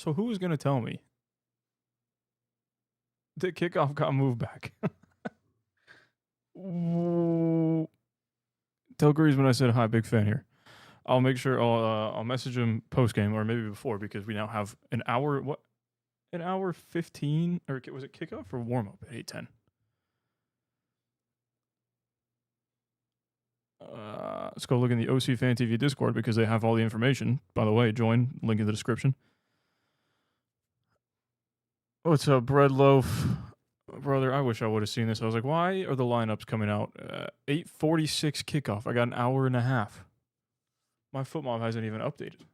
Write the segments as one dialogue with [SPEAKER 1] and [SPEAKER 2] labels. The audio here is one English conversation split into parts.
[SPEAKER 1] So who is going to tell me the kickoff got moved back? Ooh. Tell Griezmann I said hi, big fan here. I'll make sure I'll message him post game or maybe before because we now have an hour. What? An hour 15 or was it kickoff or warm up at 8:10? Let's go look in the OC Fan TV Discord because they have all the information. By the way, join, link in the description. What's up, Bread Loaf? Brother, I wish I would have seen this. I was like, why are the lineups coming out? 8:46 kickoff. I got an hour and a half. My football hasn't even updated.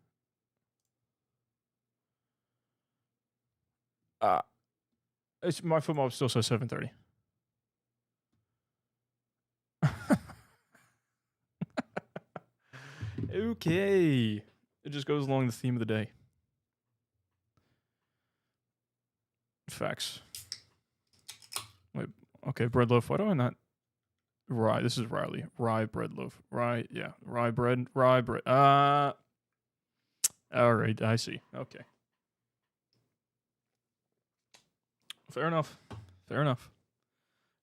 [SPEAKER 1] My football still says 7:30. Okay. It just goes along the theme of the day. Facts. Wait, okay, bread loaf. Why do I not? Rye. This is Riley. Rye bread loaf. Rye, yeah. Rye bread. Rye bread. All right, I see. Okay. Fair enough. Fair enough.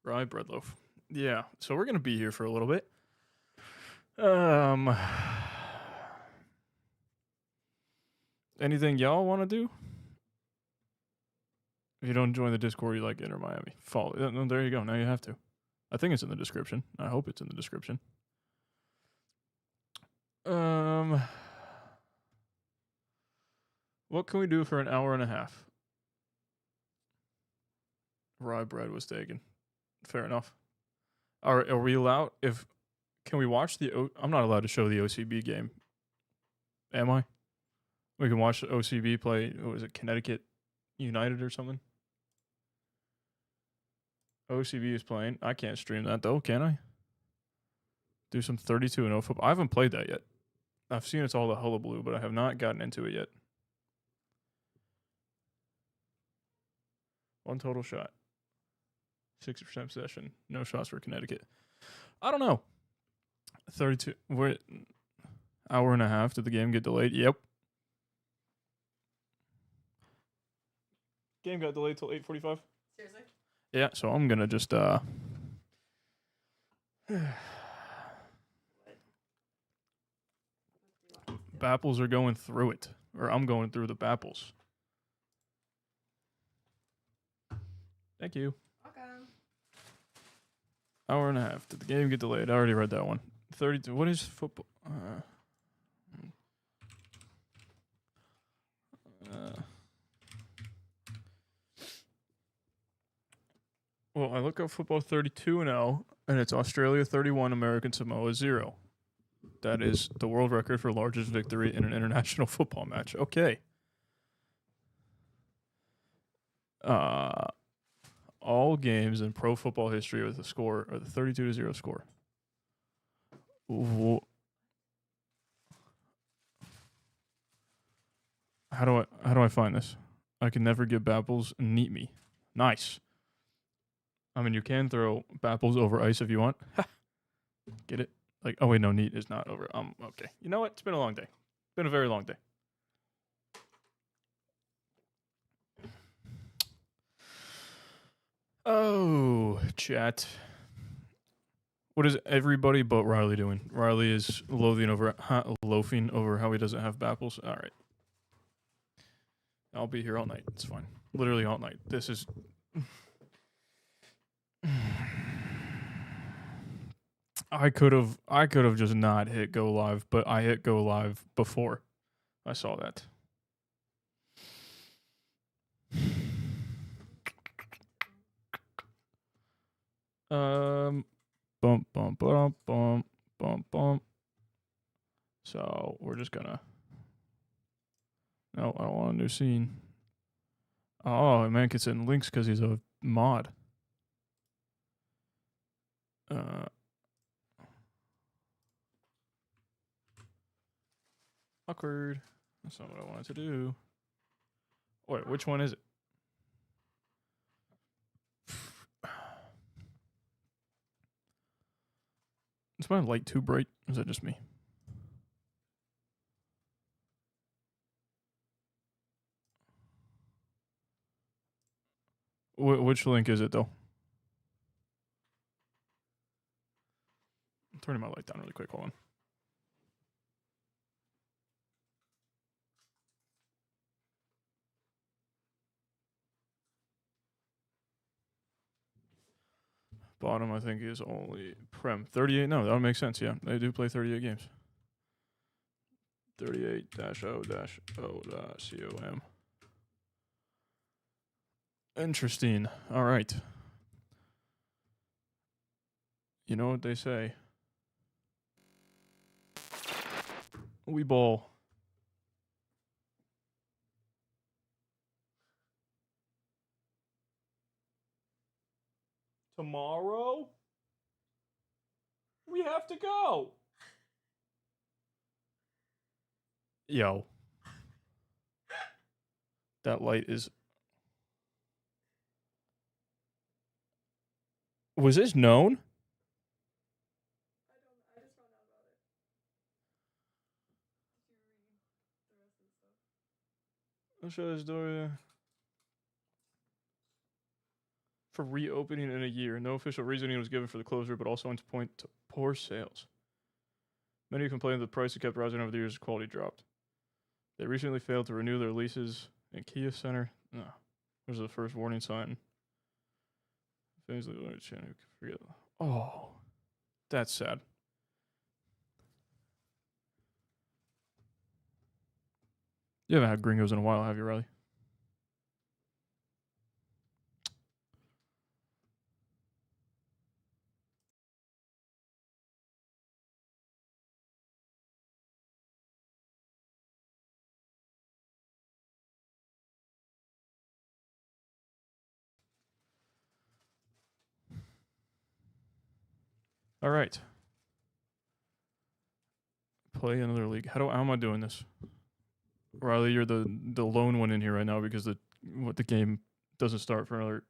[SPEAKER 1] Rye bread loaf. Yeah. So we're gonna be here for a little bit. Anything y'all want to do? If you don't join the Discord, you like Inter Miami. Follow. No, there you go. Now you have to. I think it's in the description. I hope it's in the description. What can we do for an hour and a half? Rye bread was taken. Fair enough. Are we allowed? Can we watch I'm not allowed to show the OCB game. Am I? We can watch the OCB play. What was it? Connecticut United or something? OCB is playing. I can't stream that though, can I? Do some 32-0 football. I haven't played that yet. I've seen it's all the hullabaloo, but I have not gotten into it yet. One total shot. 60% possession. No shots for Connecticut. I don't know. 32. We're hour and a half. Did the game get delayed? Yep. Game got delayed till 8:45.
[SPEAKER 2] Seriously?
[SPEAKER 1] Yeah, so I'm gonna just Bapples are going through it. Or I'm going through the Bapples. Thank you.
[SPEAKER 2] Welcome.
[SPEAKER 1] Hour and a half. Did the game get delayed? I already read that one. 32. What is football? Well, I look up football 32-0, and it's Australia 31, American Samoa 0. That is the world record for largest victory in an international football match. Okay. All games in pro football history with a score or the 32-0 score. How do I find this? I can never give Bapples Neat Me. Nice. I mean, you can throw Bapples over ice if you want. Get it? Like, oh wait, no, Neat is not over. Okay. You know what? It's been a long day. It's been a very long day. Oh, chat. What is everybody but Riley doing? Riley is loafing over how he doesn't have Bapples. All right. I'll be here all night. It's fine. Literally all night. This is... I could have just not hit go live, but I hit go live before I saw that. Bump, bump, bump, bump, bump, bump. So we're just gonna... No, I don't want a new scene. Oh, man gets in links because he's a mod. Awkward. That's not what I wanted to do. Wait, which one is it? Is my light too bright? Or is that just me? Which link is it though? I'm turning my light down really quick. Hold on. Bottom, I think, is only Prem. 38, no, that would make sense, yeah. They do play 38 games. 38-0-0.com. Interesting. All right. You know what they say. We ball. Tomorrow? We have to go. Yo. That light is... Was this known?
[SPEAKER 2] I just found out about it. Did you read the rest of the stuff?
[SPEAKER 1] I'll show this door. For reopening in a year. No official reasoning was given for the closure, but also went to point to poor sales. Many complained that the price had kept rising over the years as quality dropped. They recently failed to renew their leases in Kia Center. No. There's the first warning sign. Forget. Oh. That's sad. You haven't had gringos in a while, have you, Riley? All right. Play another league. How am I doing this? Riley, you're the lone one in here right now because the game doesn't start for another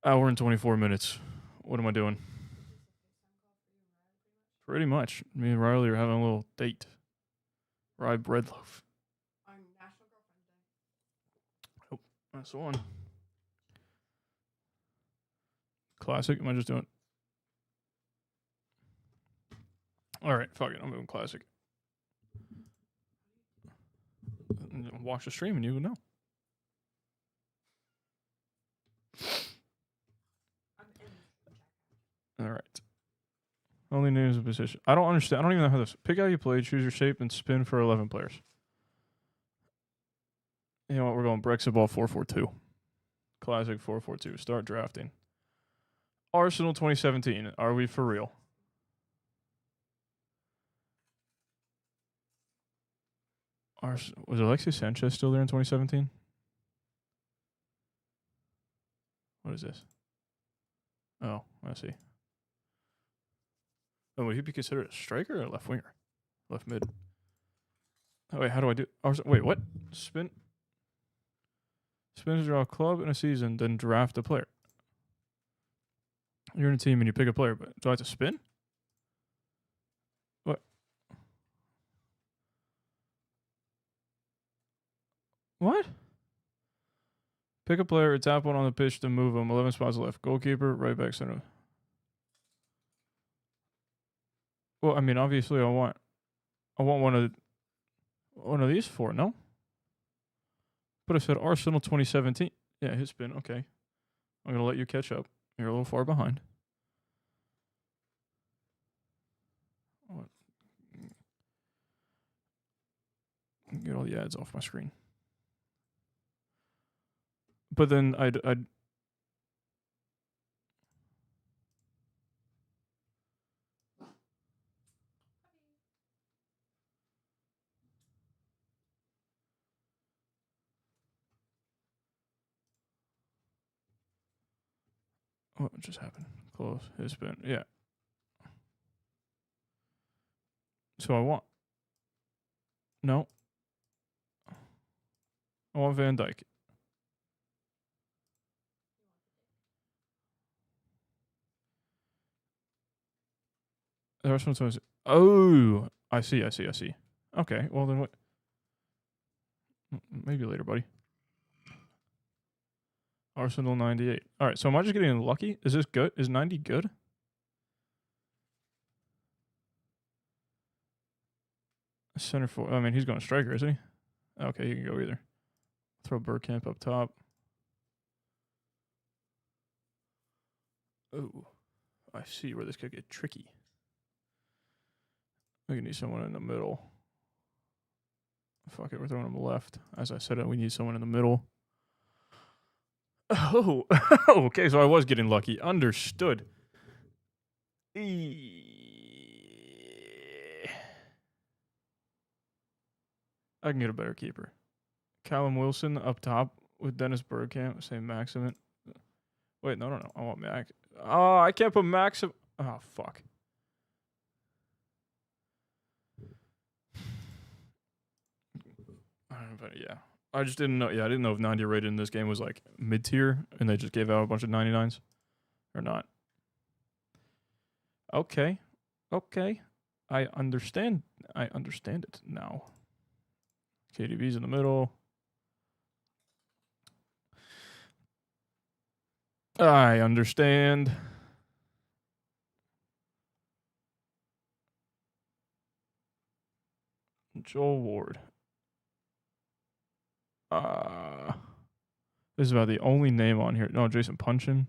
[SPEAKER 1] hour and 24 minutes. What am I doing? Pretty much. Me and Riley are having a little date. Rye Breadloaf.
[SPEAKER 2] On National Girlfriend Day.
[SPEAKER 1] Oh, that's the one. Classic. Am I just doing? All right, fuck it. I'm doing classic. Watch the stream and you would know. All right. Only names of position. I don't understand. I don't even know how this. Pick how you play, choose your shape, and spin for 11 players. You know what? We're going Brexit ball 4-4-2. Classic 4-4-2. Start drafting. Arsenal 2017. Are we for real? Was Alexis Sanchez still there in 2017? What is this? Oh, I see. Oh, would he be considered a striker or a left winger? Left mid. Oh, wait, how do I do? Wait, what? Spin to draw a club in a season, then draft a player. You're in a team and you pick a player, but do I have to spin? What? What? Pick a player, tap one on the pitch to move him. 11 spots left. Goalkeeper, right back, center. Well, I mean, obviously, I want one of these four. No, but I said Arsenal 2017. Yeah, hit spin. Okay, I'm gonna let you catch up. You're a little far behind. What? Get all the ads off my screen. But then I'd what just happened? Close. Hit spin. Yeah. So I want. No. I want Van Dijk. Oh, I see. Okay, well then what? Maybe later, buddy. Arsenal 98. All right, so am I just getting lucky? Is this good? Is 90 good? Center for. I mean, he's going striker, isn't he? Okay, he can go either. Throw Bergkamp up top. Oh, I see where this could get tricky. We can need someone in the middle. Fuck it, we're throwing him left. As I said, we need someone in the middle. Oh, okay, so I was getting lucky. Understood. I can get a better keeper. Callum Wilson up top with Dennis Bergkamp. Say Maximin. Wait, no. I want Max. Oh, I can't put Maxim. Oh, fuck. But yeah. I just didn't know. Yeah, I didn't know if 90 rated in this game was like mid tier and they just gave out a bunch of 99s or not. Okay. I understand. I understand it now. KDB's in the middle. I understand. Joel Ward. This is about the only name on here. No, Jason Punchin.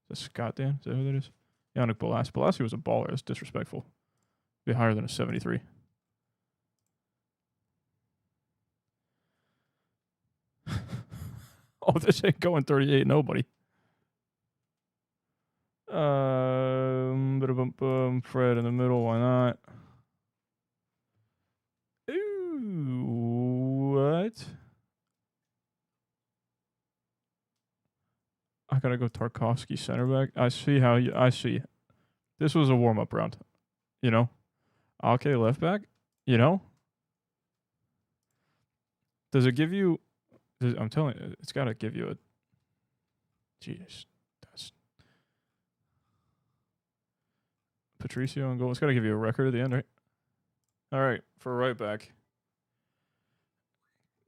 [SPEAKER 1] Is that Scott Dan? Is that who that is? Yannick Bolasie. Bolasie was a baller. That's disrespectful. Be higher than a 73. Oh, this ain't going 38. Nobody. Fred in the middle. Why not? Ooh, what? I gotta go Tarkovsky center back. I see how you. I see. This was a warm up round. You know. Okay, left back. You know. Does it give you? I'm telling you, it's gotta give you a. Jeez, that's Patricio and goal. It's gotta give you a record at the end, right? All right, for right back.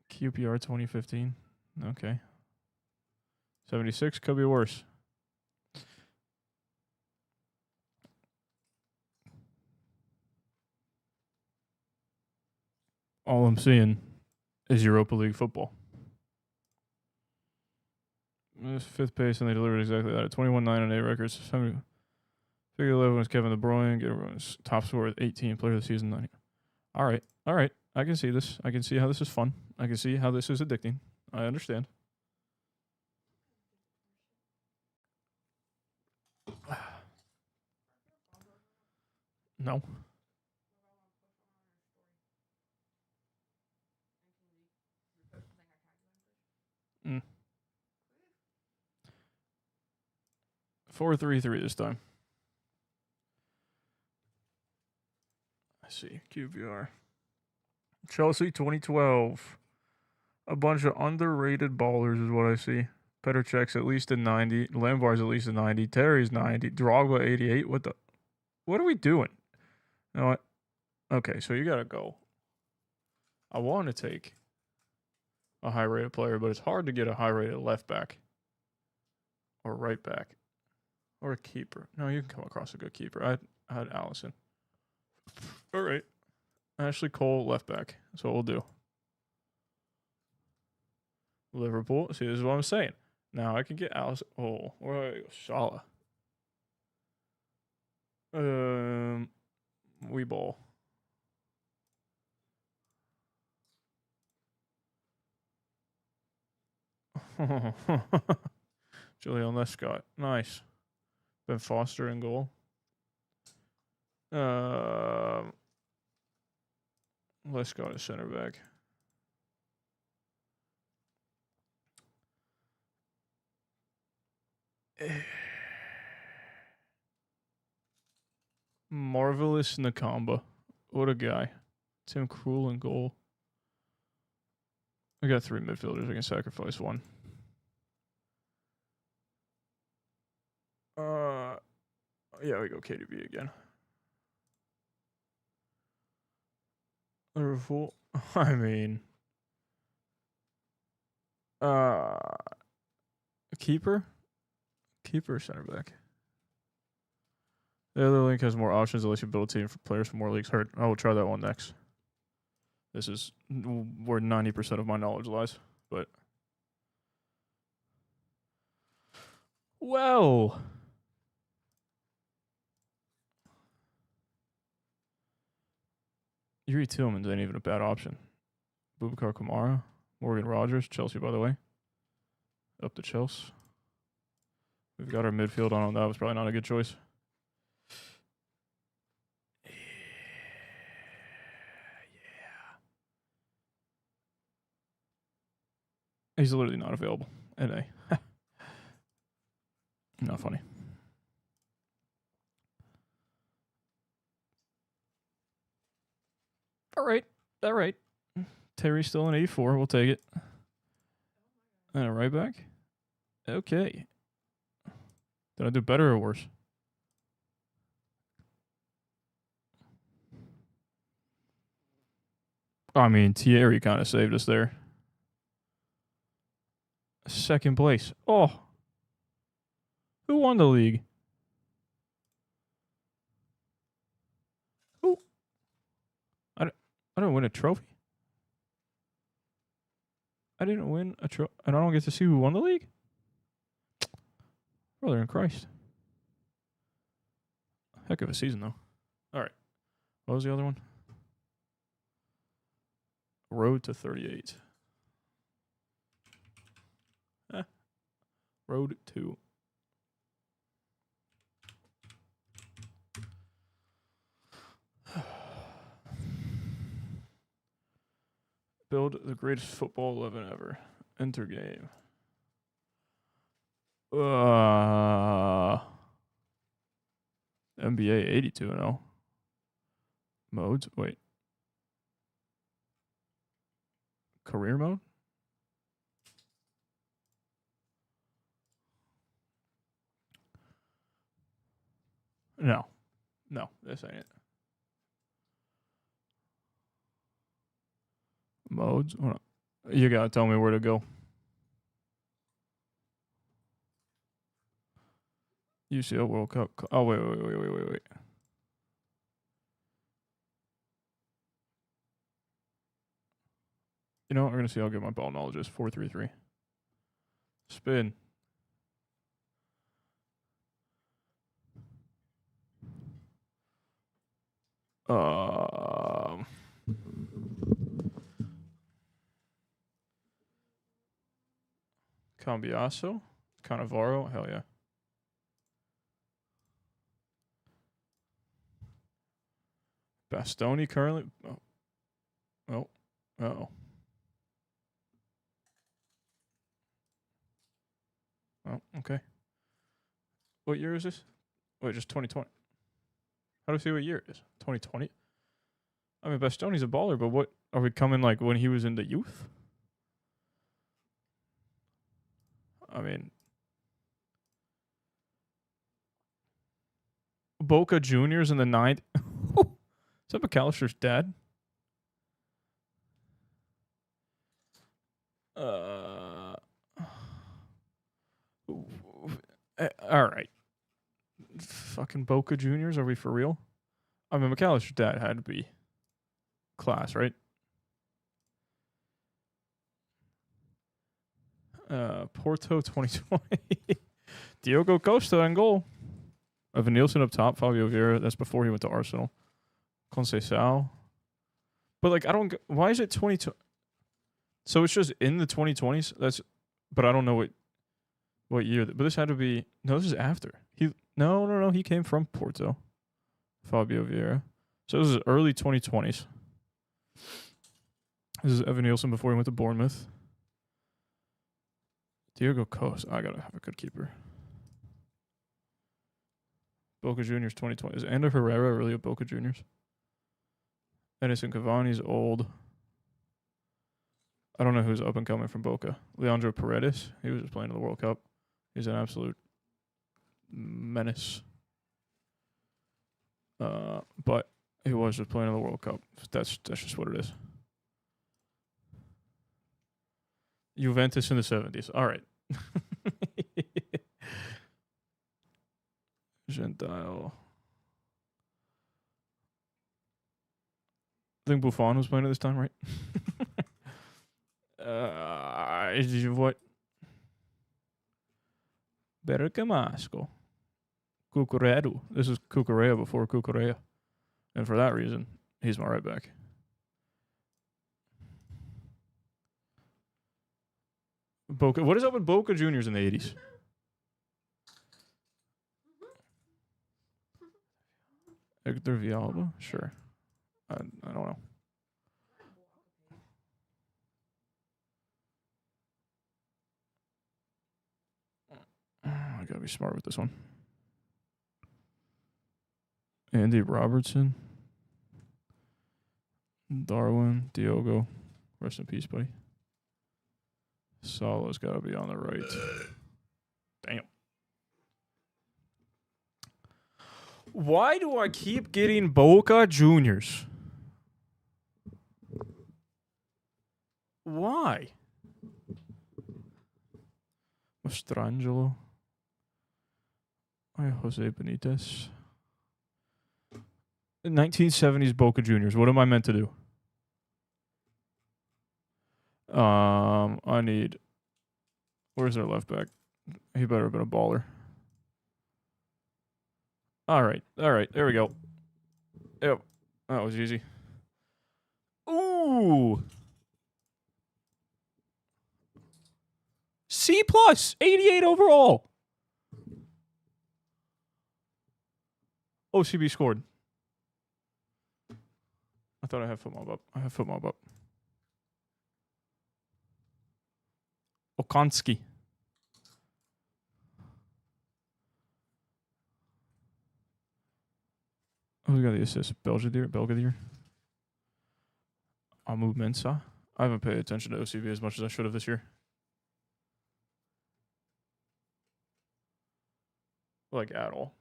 [SPEAKER 1] QPR 2015. Okay. 76 could be worse. All I'm seeing is Europa League football. This fifth pace, and they delivered exactly that. 21-9-8 records. Figure 11 was Kevin De Bruyne. Get everyone's top scorer with 18, player of the season 9. All right. I can see this. I can see how this is fun. I can see how this is addicting. I understand. No. Mm. 4-3-3 this time. I see. QPR. Chelsea 2012. A bunch of underrated ballers is what I see. Petr Cech's at least a 90. Lambar's at least a 90. Terry's 90. Drogba 88. What are we doing? You know what? Okay, so you gotta go. I want to take a high rated player, but it's hard to get a high rated left back or right back or a keeper. No, you can come across a good keeper. I had Allison. All right. Ashley Cole, left back. That's what we'll do. Liverpool. See, this is what I'm saying. Now I can get Allison. Oh, where do I go? Salah. We ball. Julian Lescott. Nice. Ben Foster in goal. Lescott is center back. Marvelous Nakamba. What a guy. Tim Krul in goal. I got 3 midfielders. I can sacrifice one. Yeah, we go KDB again. Liverpool. I mean, Keeper? Keeper or center back? The other link has more options unless you build a team for players from more leagues. Heard. I will try that one next. This is where 90% of my knowledge lies. But well, Yuri Tillman's ain't even a bad option. Boubacar Kamara, Morgan Rogers, Chelsea, by the way. Up to Chelsea. We've got our midfield on. That was probably not a good choice. Yeah. He's literally not available. NA. Not funny. All right. All right. Terry's still an 84. We'll take it. And a right back. Okay. Did I do better or worse? I mean, Thierry kind of saved us there. Second place. Oh. Who won the league? Who? I didn't win a trophy. I didn't win a trophy. And I don't get to see who won the league? Brother in Christ. Heck of a season, though. All right. What was the other one? Road to 38. Road to. Build the greatest football 11 ever. Enter game. NBA 82-0. Modes? Wait. Career mode? No. No, this ain't it. Modes? Hold on. You gotta tell me where to go. UCL World Cup. Oh, wait. You know what? We're going to see how good my ball knowledge is. 4-3-3. Spin. Cambiaso. Cannavaro. Hell yeah. Bastoni currently. Oh. Uh-oh. Oh, okay. What year is this? Wait, just 2020. How do we see what year it is? 2020? I mean, Bastoni's a baller, but what are we coming like when he was in the youth? I mean, Boca Juniors in the 9th. Is that McAllister's dad? All right. Fucking Boca Juniors, are we for real? I mean, McAllister's dad had to be class, right? Porto 2020. Diogo Costa in goal. Evan Nielsen up top. Fabio Vieira. That's before he went to Arsenal. Conceição. But like, I don't. Why is it 2020? So it's just in the 2020s. But I don't know what year. But this had to be. No, this is after. No. He came from Porto. Fabio Vieira. So this is early 2020s. This is Evan Nielsen before he went to Bournemouth. Diogo Costa. I gotta have a good keeper. Boca Juniors 2020. Is Ander Herrera really a Boca Juniors? Edison Cavani's old. I don't know who's up and coming from Boca. Leandro Paredes. He was just playing in the World Cup. He's an absolute menace. But he was just playing in the World Cup. That's just what it is. Juventus in the 70s. All right. Gentile. I think Buffon was playing at this time, right? What? Bergamasco. Cucurella. This is Cucurella before Cucurella. And for that reason, he's my right back. Boca. What is up with Boca Juniors in the 80s? Hector Villalba? Sure. I don't know. I gotta be smart with this one. Andy Robertson. Darwin. Diogo. Rest in peace, buddy. Solo's gotta be on the right. Damn. Why do I keep getting Boca Juniors? Why? Mastrangelo. Jose Benitez. 1970s Boca Juniors. What am I meant to do? I need. Where's their left back? He better have been a baller. All right. There we go. Yep. That was easy. Ooh. C+, 88 overall. OCB scored. I thought I had football up. I have football up. Okonski. Who got the assist? Belgadier. Amu Mensah. I haven't paid attention to OCB as much as I should have this year. Like, at all.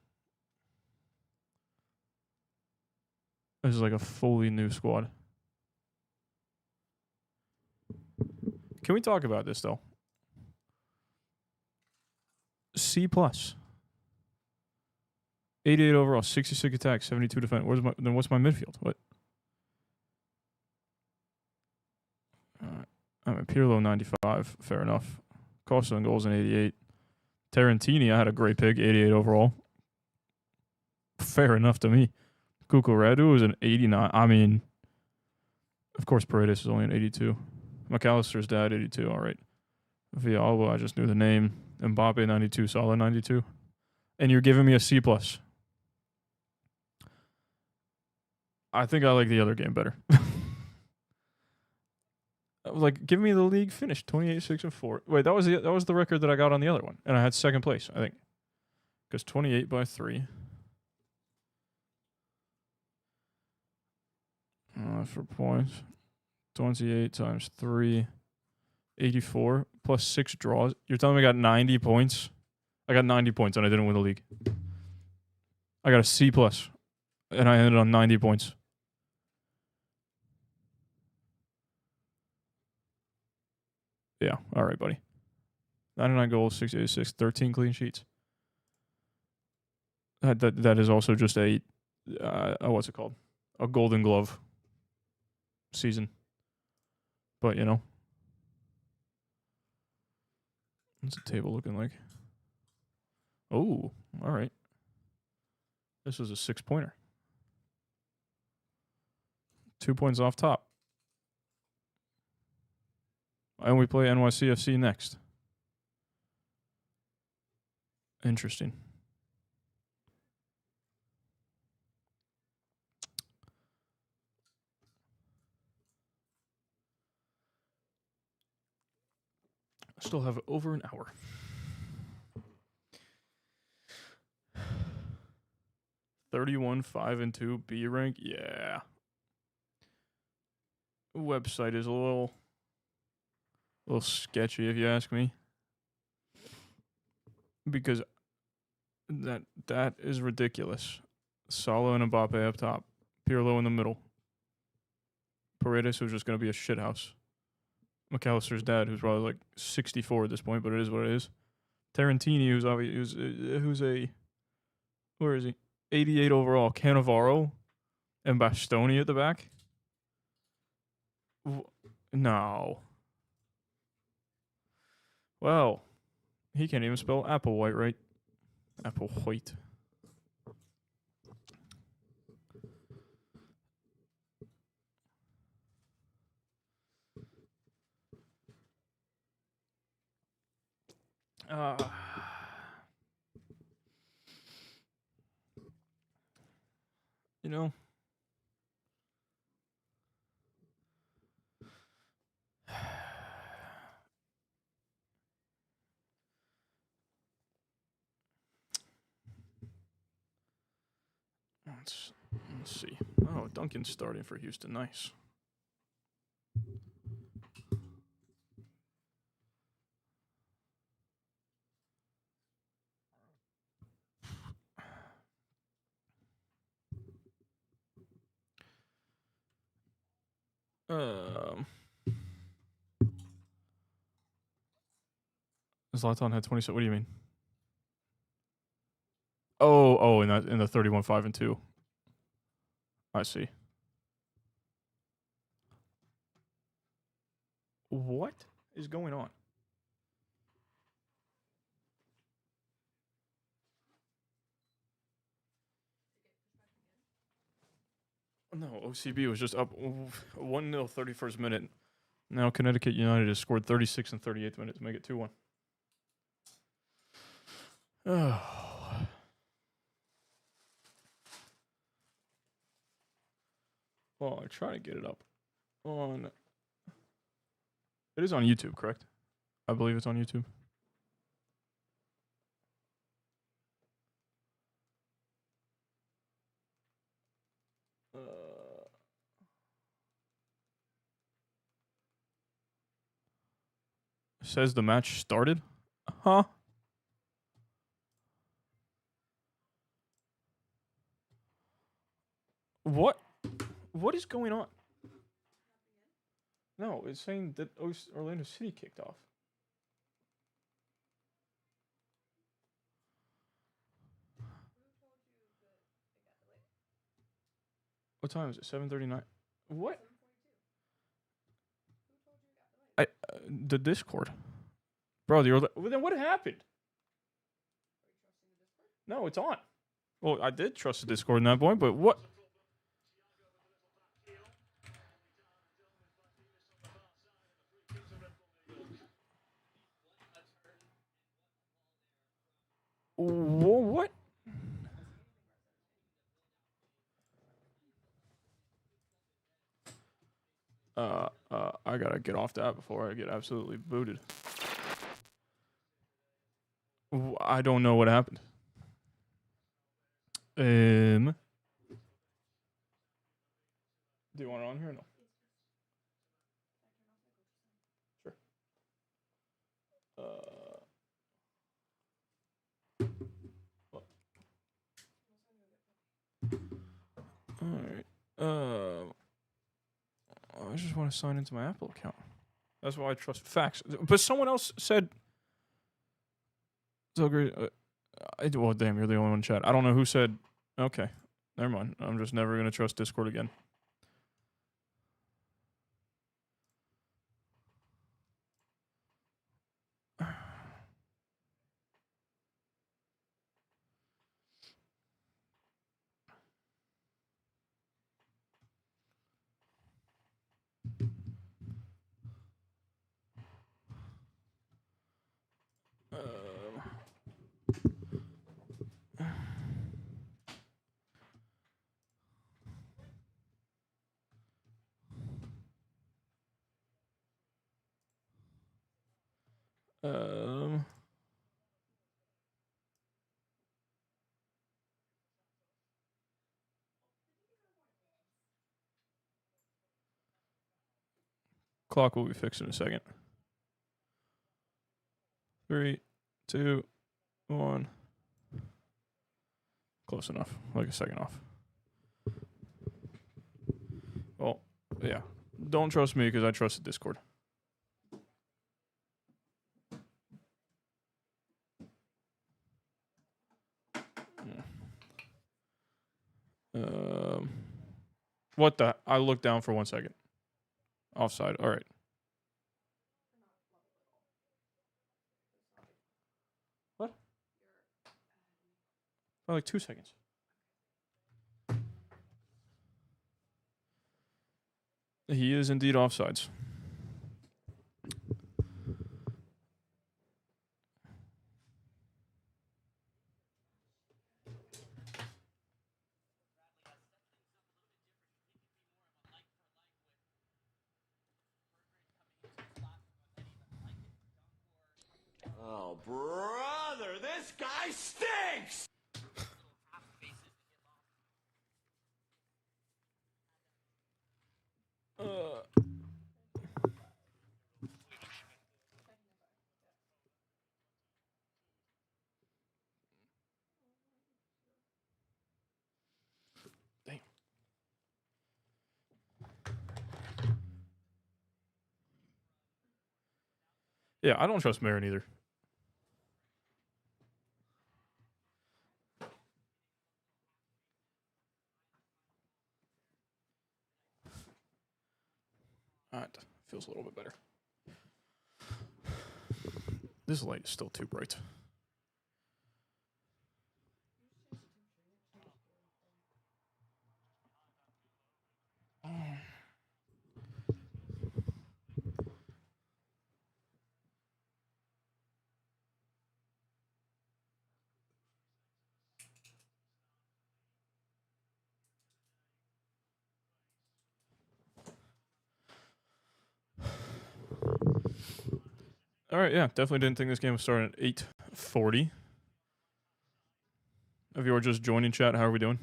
[SPEAKER 1] This is like a fully new squad. Can we talk about this, though? C+. 88 overall, 66 attack, 72 defense. Then what's my midfield? What? I mean, Pirlo 95, fair enough. Costa and goals in 88. Tarantini, I had a great pick, 88 overall. Fair enough to me. Cucurella was an 89. I mean, of course, Paredes is only an 82. McAllister's dad, 82. All right. Villalba, I just knew the name. Mbappe, 92. Salah, 92. And you're giving me a C+. I think I like the other game better. Like, give me the league finish, 28, 6, and 4. Wait, that was the record that I got on the other one, and I had second place, I think, because 28 by 3. For points, 28 times 3, 84 plus 6 draws. You're telling me I got 90 points? I got 90 points and I didn't win the league. I got a C+, and I ended on 90 points. Yeah, all right, buddy. 99 goals, 686, 13 clean sheets. That is also just a what's it called? A Golden Glove season. But, you know. What's the table looking like? Oh, all right. This was a 6-pointer. 2 points off top. And we play NYCFC next. Interesting. I still have over an hour. $31, 5, and 2 B rank. Yeah. Website is a little sketchy, if you ask me, because that is ridiculous. Salah and Mbappe up top, Pirlo in the middle. Paredes, who's just going to be a shithouse. McAllister's dad, who's probably like 64 at this point, but it is what it is. Tarantini, who's a Where is he? 88 overall. Cannavaro and Bastoni at the back. No. Well, he can't even spell Applewhite right. Applewhite. You know. Let's see. Oh, Duncan's starting for Houston. Nice. Zlatan had 27. What do you mean? Oh, in the 31-5-2. I see. What is going on? No, OCB was just up 1-0 31st minute. Now Connecticut United has scored 36 and 38th minute to make it 2-1. Oh. Well, I try to get it up on. It is on YouTube, correct? I believe it's on YouTube. Says the match started? Huh? What? What is going on? No, it's saying that Orlando City kicked off. What time is it? 7:39. What? The Discord. Bro, then what happened? No, it's on. Well, I did trust the Discord in that point, but what? What? I gotta get off that before I get absolutely booted. I don't know what happened. Do you want it on here or no? Sure. Alright. I just want to sign into my Apple account. That's why I trust facts. But someone else said. So great. Well, damn, you're the only one in chat. I don't know who said. Okay. Never mind. I'm just never going to trust Discord again. Clock will be fixed in a second. 3, 2, 1. Close enough. Like a second off. Well, yeah. Don't trust me because I trust the Discord. What the? I looked down for 1 second. Offside. All right. What? For like 2 seconds. He is indeed offsides.
[SPEAKER 3] Oh, brother, this guy stinks!
[SPEAKER 1] Damn. Yeah, I don't trust Marin either. Alright, feels a little bit better. This light is still too bright. All right, yeah, definitely didn't think this game was starting at 8:40. If you are just joining chat, how are we doing?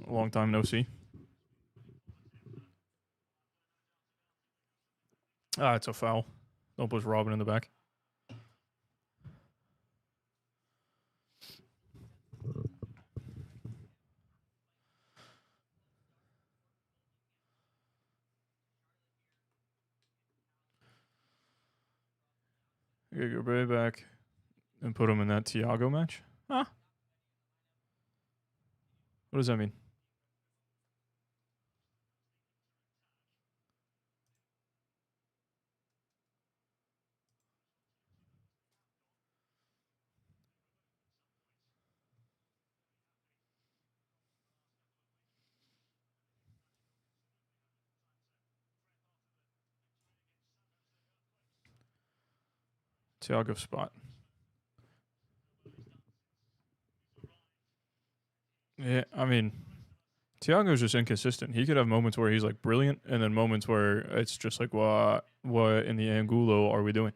[SPEAKER 1] A long time no see. Ah, it's a foul. Don't push Robin in the back. Okay, go way back and put him in that Thiago match. Huh? What does that mean? Thiago spot. Yeah, I mean, Thiago's just inconsistent. He could have moments where he's like brilliant, and then moments where it's just like, what in the Angulo are we doing?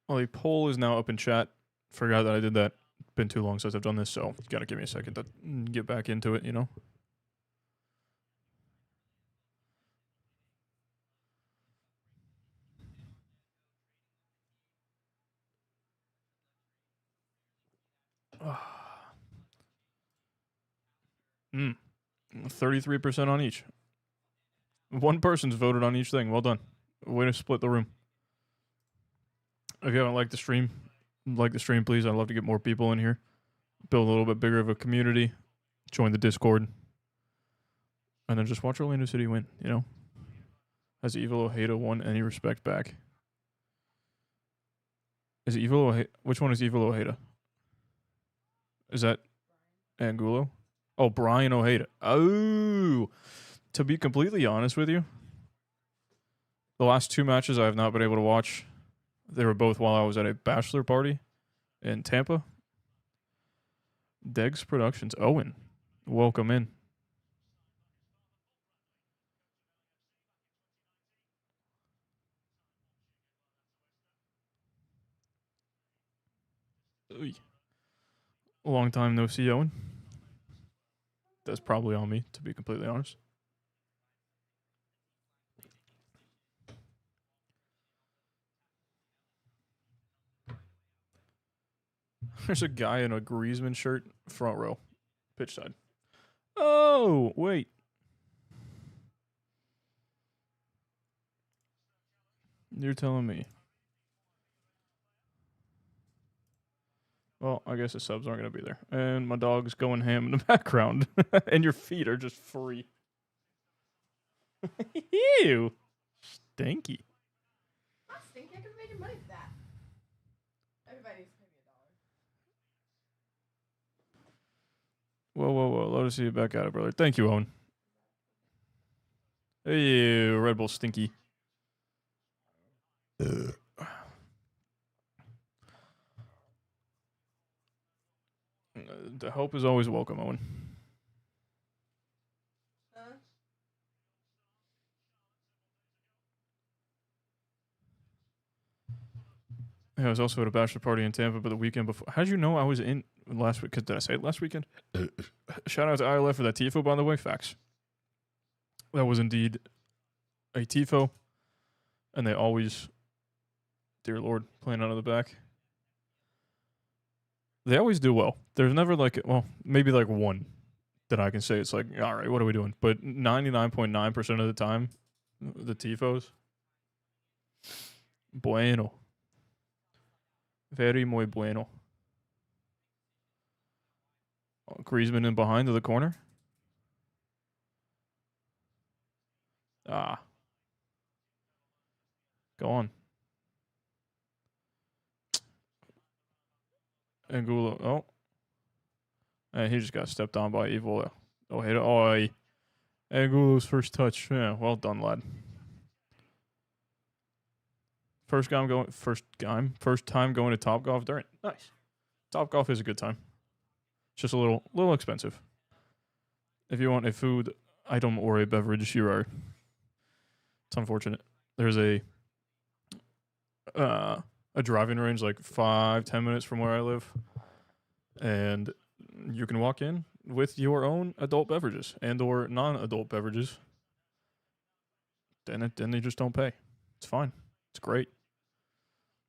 [SPEAKER 1] Well, the poll is now up in chat. Forgot that I did that. Been too long since I've done this, so you gotta give me a second to get back into it, you know? Mm. 33% on each. One person's voted on each thing. Well done. Way to split the room. If you haven't liked the stream, like the stream, please. I'd love to get more people in here. Build a little bit bigger of a community. Join the Discord. And then just watch Orlando City win, you know? Has Evil Ojeda won any respect back? Is it Evil Ojeda? Which one is Evil Ojeda? Is that Angulo? Oh, Brian Ojeda. Oh, to be completely honest with you, the last 2 matches I have not been able to watch. They were both while I was at a bachelor party in Tampa. Degs Productions. Owen, welcome in. Oy. Long time no see, Owen. That's probably on me, to be completely honest. There's a guy in a Griezmann shirt, front row, pitch side. Oh, wait. You're telling me. Well, I guess the subs aren't going to be there. And my dog's going ham in the background. And your feet are just free. Ew. Stinky.
[SPEAKER 2] Not stinky. I could be making money for that. Everybody needs to pay me $1.
[SPEAKER 1] Whoa. Let us see you back at it, brother. Thank you, Owen. Hey, Red Bull stinky. The hope is always welcome, Owen. Yeah, I was also at a bachelor party in Tampa, but the weekend before. How did you know I was in last week? Did I say it last weekend? Shout out to ILF for that TIFO, by the way. Facts. That was indeed a TIFO. And they always, dear Lord, playing out of the back. They always do well. There's never like, well, maybe like one that I can say it's like, all right, what are we doing? But 99.9% of the time, the TIFOs, bueno. Very muy bueno. Oh, Griezmann in behind to the corner. Ah. Go on. Angulo. Oh. And he just got stepped on by Evil. Oh, hit it. Oh, Angulo's first touch. Yeah, well done, lad. First time going to Topgolf. Darn it. Nice. Topgolf is a good time. It's just a little expensive. If you want a food item or a beverage, you are. It's unfortunate. There's a driving range like 5-10 minutes from where I live, and you can walk in with your own adult beverages and or non-adult beverages. Then they just don't pay. It's fine. It's great.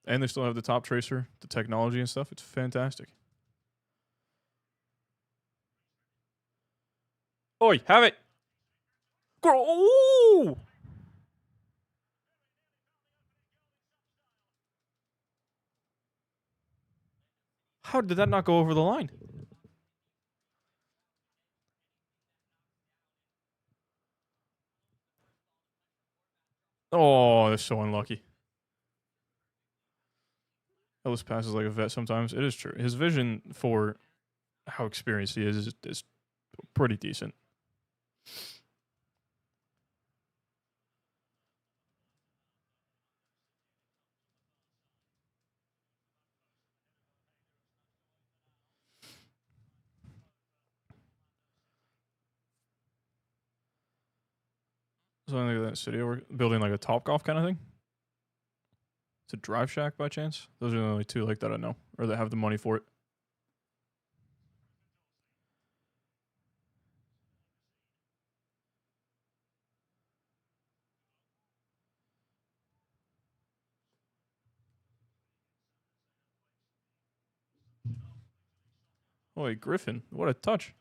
[SPEAKER 1] And they still have the top tracer, the technology and stuff. It's fantastic. Oi, have it. Girl, ooh. How did that not go over the line? Oh, that's so unlucky. Ellis passes like a vet sometimes. It is true. His vision for how experienced he is pretty decent. Something like that city we're building like a Topgolf kind of thing. It's a Drive Shack by chance. Those are the only two like that I know, or that have the money for it. Oh, wait, Griffin. What a touch.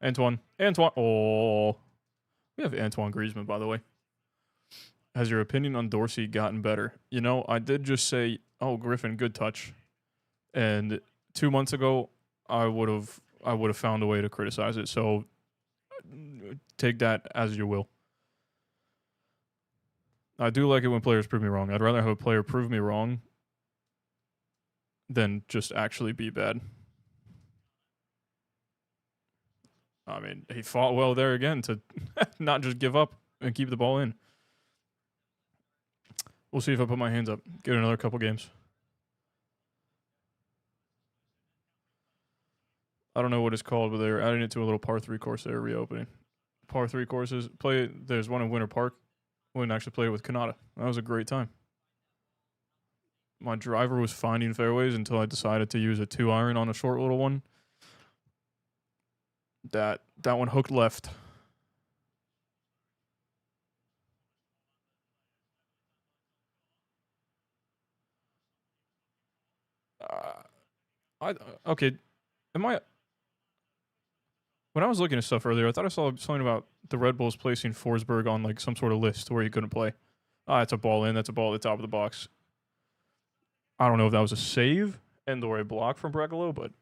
[SPEAKER 1] Antoine. Oh. We have Antoine Griezmann, by the way. Has your opinion on Dorsey gotten better? You know, I did just say, oh, Griffin, good touch. And 2 months ago, I would have found a way to criticize it. So take that as you will. I do like it when players prove me wrong. I'd rather have a player prove me wrong than just actually be bad. I mean, he fought well there again to not just give up and keep the ball in. We'll see if I put my hands up. Get another couple games. I don't know what it's called, but they're adding it to a little par 3 course they're reopening. Par 3 courses. There's one in Winter Park. Went and actually played with Kanata. That was a great time. My driver was finding fairways until I decided to use a 2-iron on a short little one. That one hooked left. Okay. Am I? When I was looking at stuff earlier, I thought I saw something about the Red Bulls placing Forsberg on like some sort of list where he couldn't play. That's a ball in. That's a ball at the top of the box. I don't know if that was a save and or a block from Brekalo, but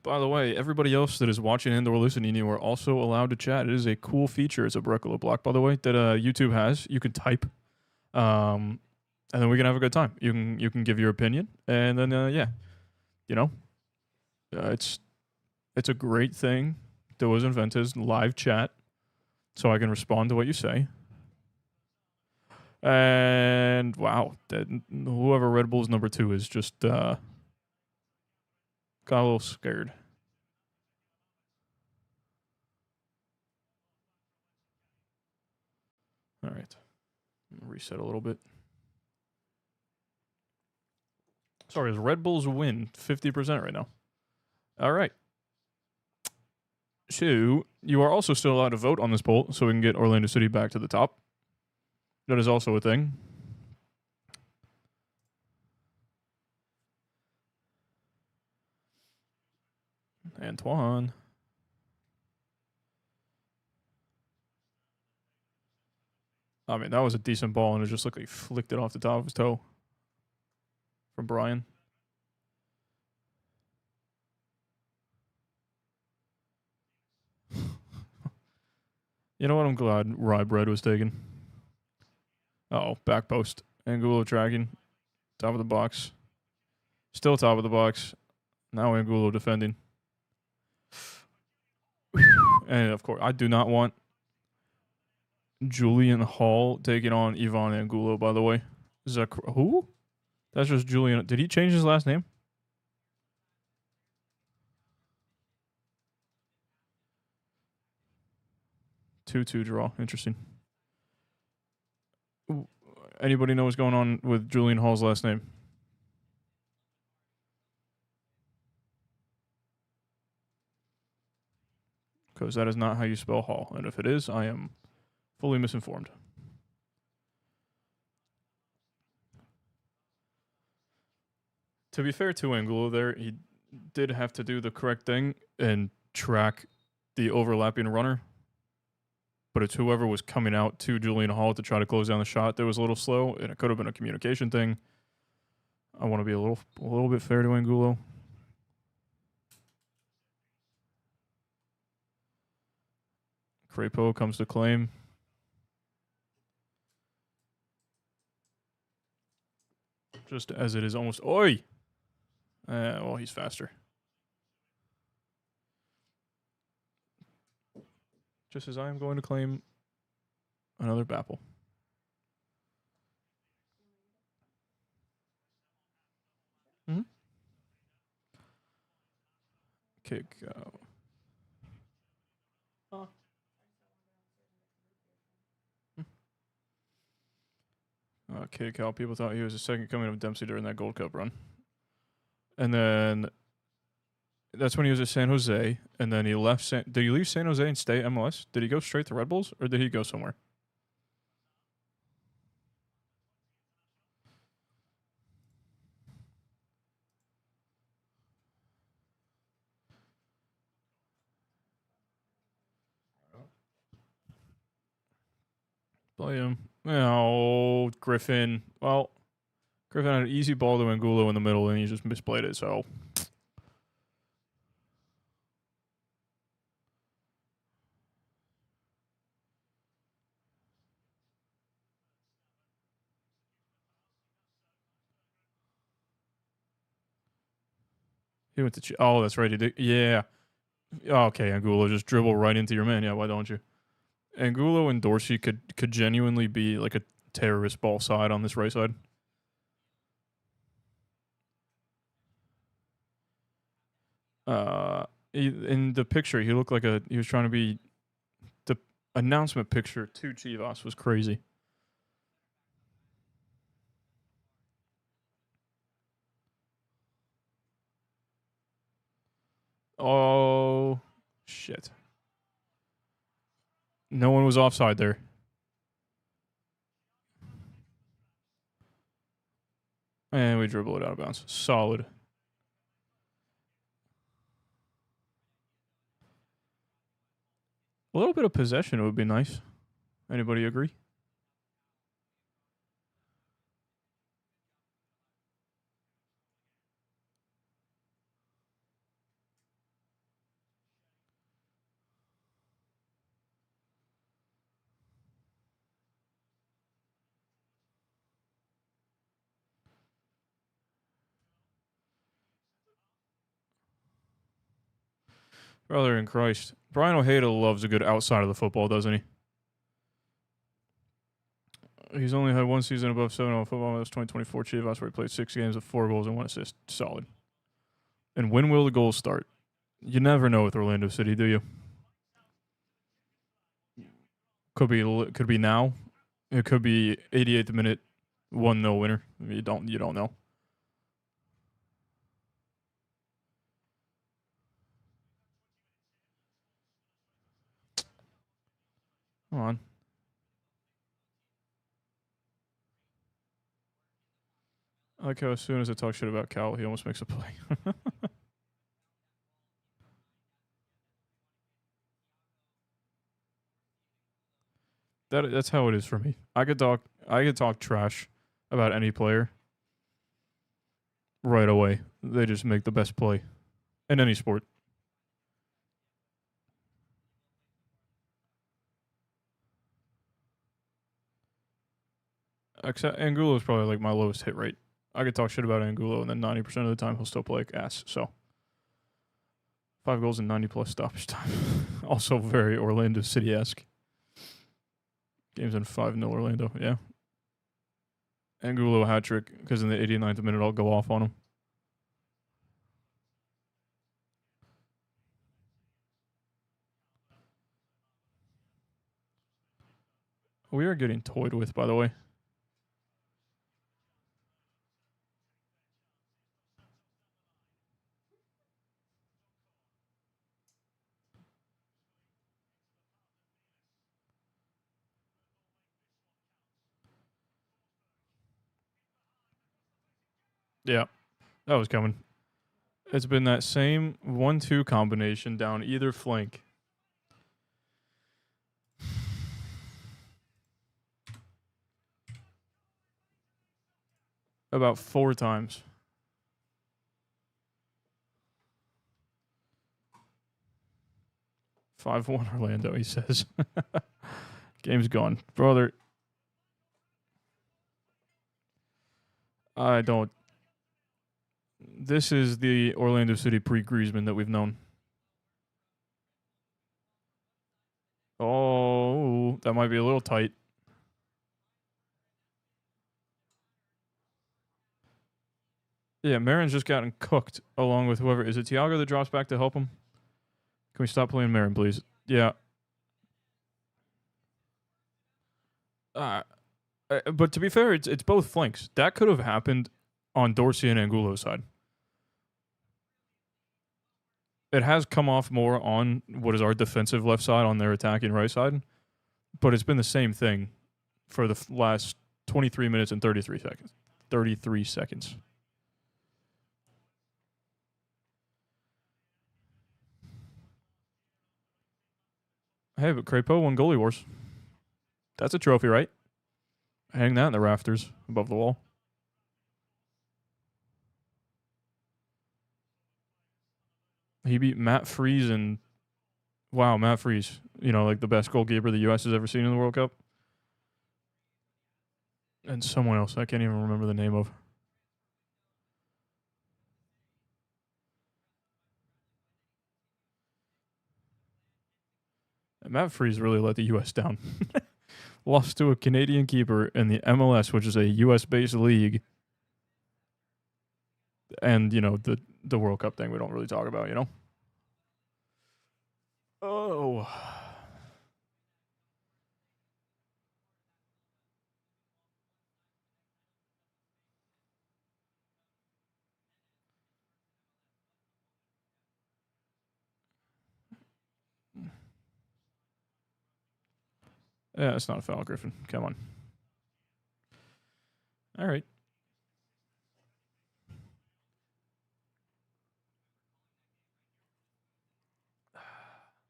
[SPEAKER 1] by the way, everybody else that is watching and or listening, you are also allowed to chat. It is a cool feature. It's a Brekalo block, by the way, that YouTube has. You can type, and then we can have a good time. You can give your opinion, and then yeah, you know, it's a great thing that was invented, live chat, so I can respond to what you say. And wow, that whoever Red Bull's number 2 is just got a little scared. All right, reset a little bit. Sorry, is Red Bulls win 50% right now? All right. So you are also still allowed to vote on this poll, so we can get Orlando City back to the top. That is also a thing. Antoine. I mean, that was a decent ball, and it just looked like he flicked it off the top of his toe. From Brian. You know what? I'm glad Rye Bread was taken. Uh-oh, back post. Angulo tracking. Top of the box. Still top of the box. Now Angulo defending. And of course, I do not want Julian Hall taking on Ivan Angulo, by the way. Who? That's just Julian. Did he change his last name? 2-2 draw. Interesting. Anybody know what's going on with Julian Hall's last name? Because that is not how you spell Hall. And if it is, I am fully misinformed. To be fair to Angulo there, he did have to do the correct thing and track the overlapping runner. But it's whoever was coming out to Julian Hall to try to close down the shot that was a little slow, and it could have been a communication thing. I want to be a little bit fair to Angulo. Crepeau comes to claim. Just as it is almost... Oi! Well, he's faster. Just as I am going to claim another Bapple. Mm-hmm. Kick out. Kick out. People thought he was the second coming of Dempsey during that Gold Cup run. And then that's when he was at San Jose, and then he left. Did he leave San Jose and stay MLS? Did he go straight to Red Bulls, or did he go somewhere? Play him. Oh, Griffin. Well, Griffin had an easy ball to Angulo in the middle, and he just misplayed it, so... He went to... Oh, that's right. He did. Yeah. Okay, Angulo, just dribble right into your man. Yeah, why don't you? Angulo and Dorsey could genuinely be like a terrorist ball side on this right side. In the picture, he looked like he was trying to be... The announcement picture to Chivas was crazy. Oh, shit. No one was offside there. And we dribble it out of bounds. Solid. A little bit of possession would be nice. Anybody agree? Brother in Christ. Brian Ojeda loves a good outside of the football, doesn't he? He's only had one season above 7-0 football. That was 2024 Chivas, where he played 6 games with 4 goals and 1 assist. Solid. And when will the goals start? You never know with Orlando City, do you? Could be now. It could be 88th minute, 1-0 winner. You don't know. Come on. I like how as soon as I talk shit about Cal, he almost makes a play. That's how it is for me. I could talk trash about any player right away. They just make the best play in any sport. Except Angulo is probably like my lowest hit rate. I could talk shit about Angulo, and then 90% of the time he'll still play like ass. So 5 goals and 90 plus stoppage time. Also very Orlando City-esque. Games in 5-0 Orlando. Yeah. Angulo hat trick because in the 89th minute I'll go off on him. We are getting toyed with, by the way. Yeah, that was coming. It's been that same 1-2 combination down either flank. About 4 times. "5-1 Orlando," he says. Game's gone. Brother, I don't. This is the Orlando City pre-Griezmann that we've known. Oh, that might be a little tight. Yeah, Marin's just gotten cooked along with whoever. Is it Thiago that drops back to help him? Can we stop playing Marin, please? Yeah. But to be fair, it's both flanks. That could have happened on Dorsey and Angulo's side. It has come off more on what is our defensive left side on their attacking right side, but it's been the same thing for the last 23 minutes and 33 seconds. 33 seconds. Hey, but Crepeau won Goalie Wars. That's a trophy, right? Hang that in the rafters above the wall. He beat Matt Freese and wow, Matt Freese, like the best goalkeeper the U.S. has ever seen in the World Cup. And someone else I can't even remember the name of. And Matt Freese really let the U.S. down. Lost to a Canadian keeper in the MLS, which is a U.S.-based league. And, the World Cup thing we don't really talk about, Oh. Yeah, it's not a foul, Griffin. Come on. All right.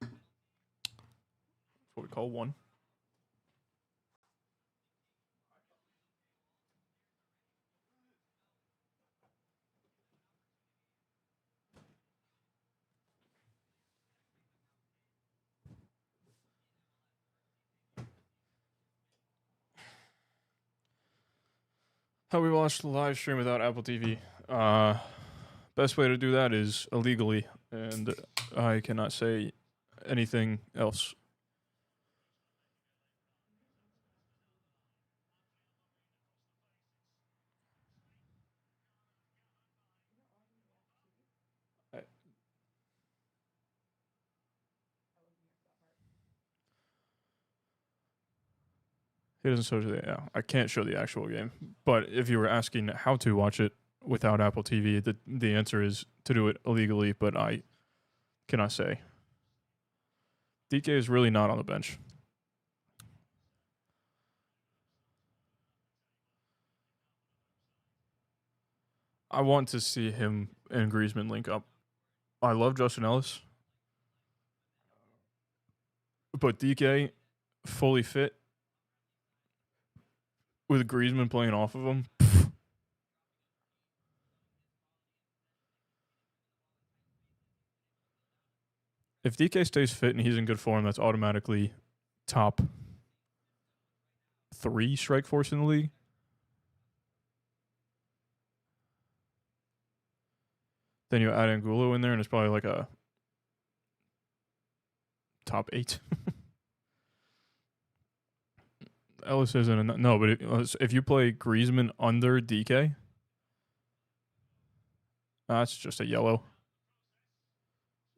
[SPEAKER 1] That's what we call one. How we watch the live stream without Apple TV? Best way to do that is illegally, and I cannot say anything else. He doesn't show the. Yeah, I can't show the actual game. But if you were asking how to watch it without Apple TV, the answer is to do it illegally. But I cannot say. DK is really not on the bench. I want to see him and Griezmann link up. I love Justin Ellis, but DK fully fit with Griezmann playing off of him. If DK stays fit and he's in good form, that's automatically top 3 strike force in the league. Then you add Angulo in there, and it's probably like a top 8. Ellis isn't no, but if you play Griezmann under DK, that's just a yellow.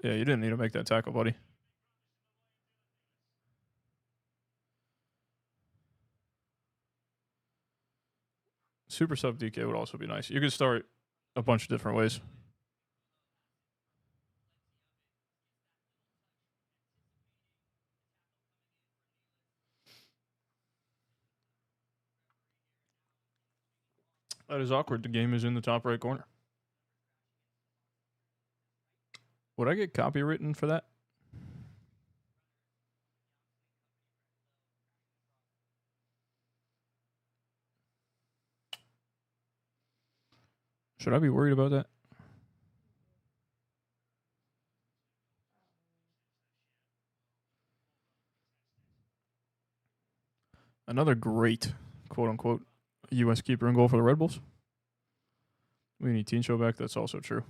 [SPEAKER 1] Yeah, you didn't need to make that tackle, buddy. Super sub DK would also be nice. You could start a bunch of different ways. That is awkward. The game is in the top right corner. Would I get copywritten for that? Should I be worried about that? Another great, quote unquote, U.S. keeper and goal for the Red Bulls. We need Tincho back. That's also true.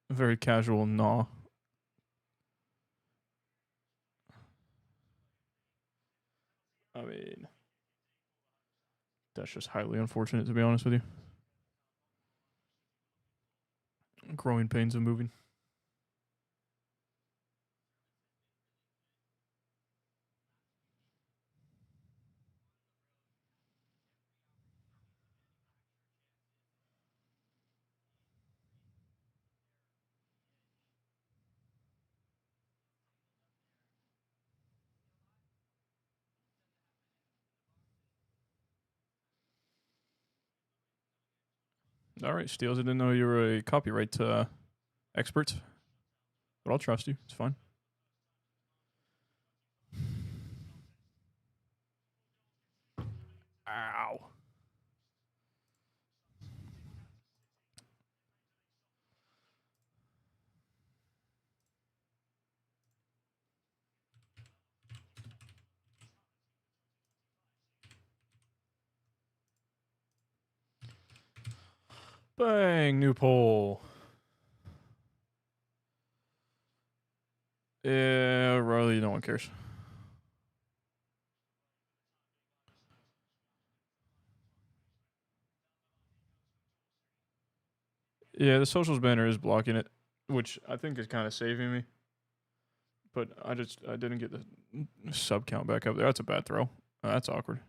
[SPEAKER 1] Very casual gnaw. I mean, that's just highly unfortunate, to be honest with you. Growing pains of moving. All right, Steels. I didn't know you were a copyright expert, but I'll trust you. It's fine. Ow. Bang, new poll. Yeah, Riley, no one cares. Yeah, the socials banner is blocking it, which I think is kind of saving me. But I didn't get the sub count back up there. That's a bad throw. That's awkward.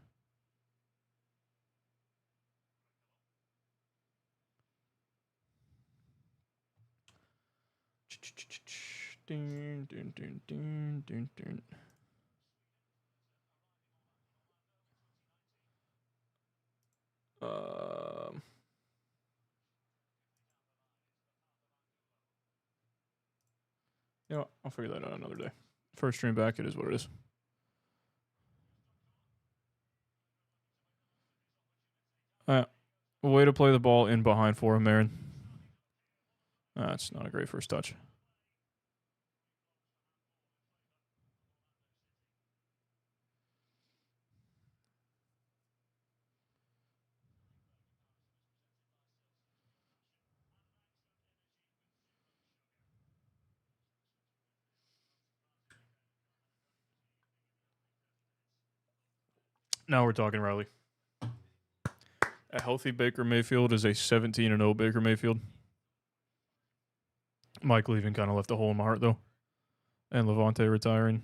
[SPEAKER 1] Dun, dun, dun, dun, dun, dun. You know what? I'll figure that out another day. First stream back, it is what it is. Way to play the ball in behind for him, Marin. That's not a great first touch. Now we're talking, Riley. A healthy Baker Mayfield is a 17-0 Baker Mayfield. Mike leaving kind of left a hole in my heart, though. And Levante retiring.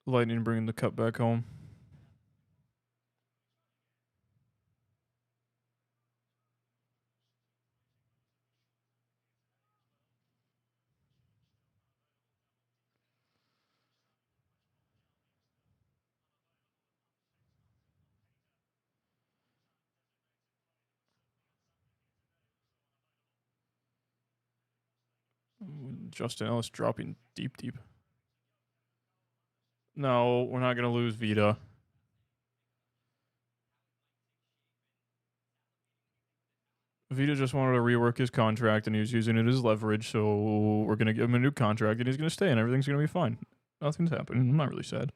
[SPEAKER 1] Lightning bringing the cup back home. Justin Ellis dropping deep. No, we're not going to lose Vita. Vita just wanted to rework his contract, and he was using it as leverage, so we're going to give him a new contract, and he's going to stay, and everything's going to be fine. Nothing's happening. I'm not really sad.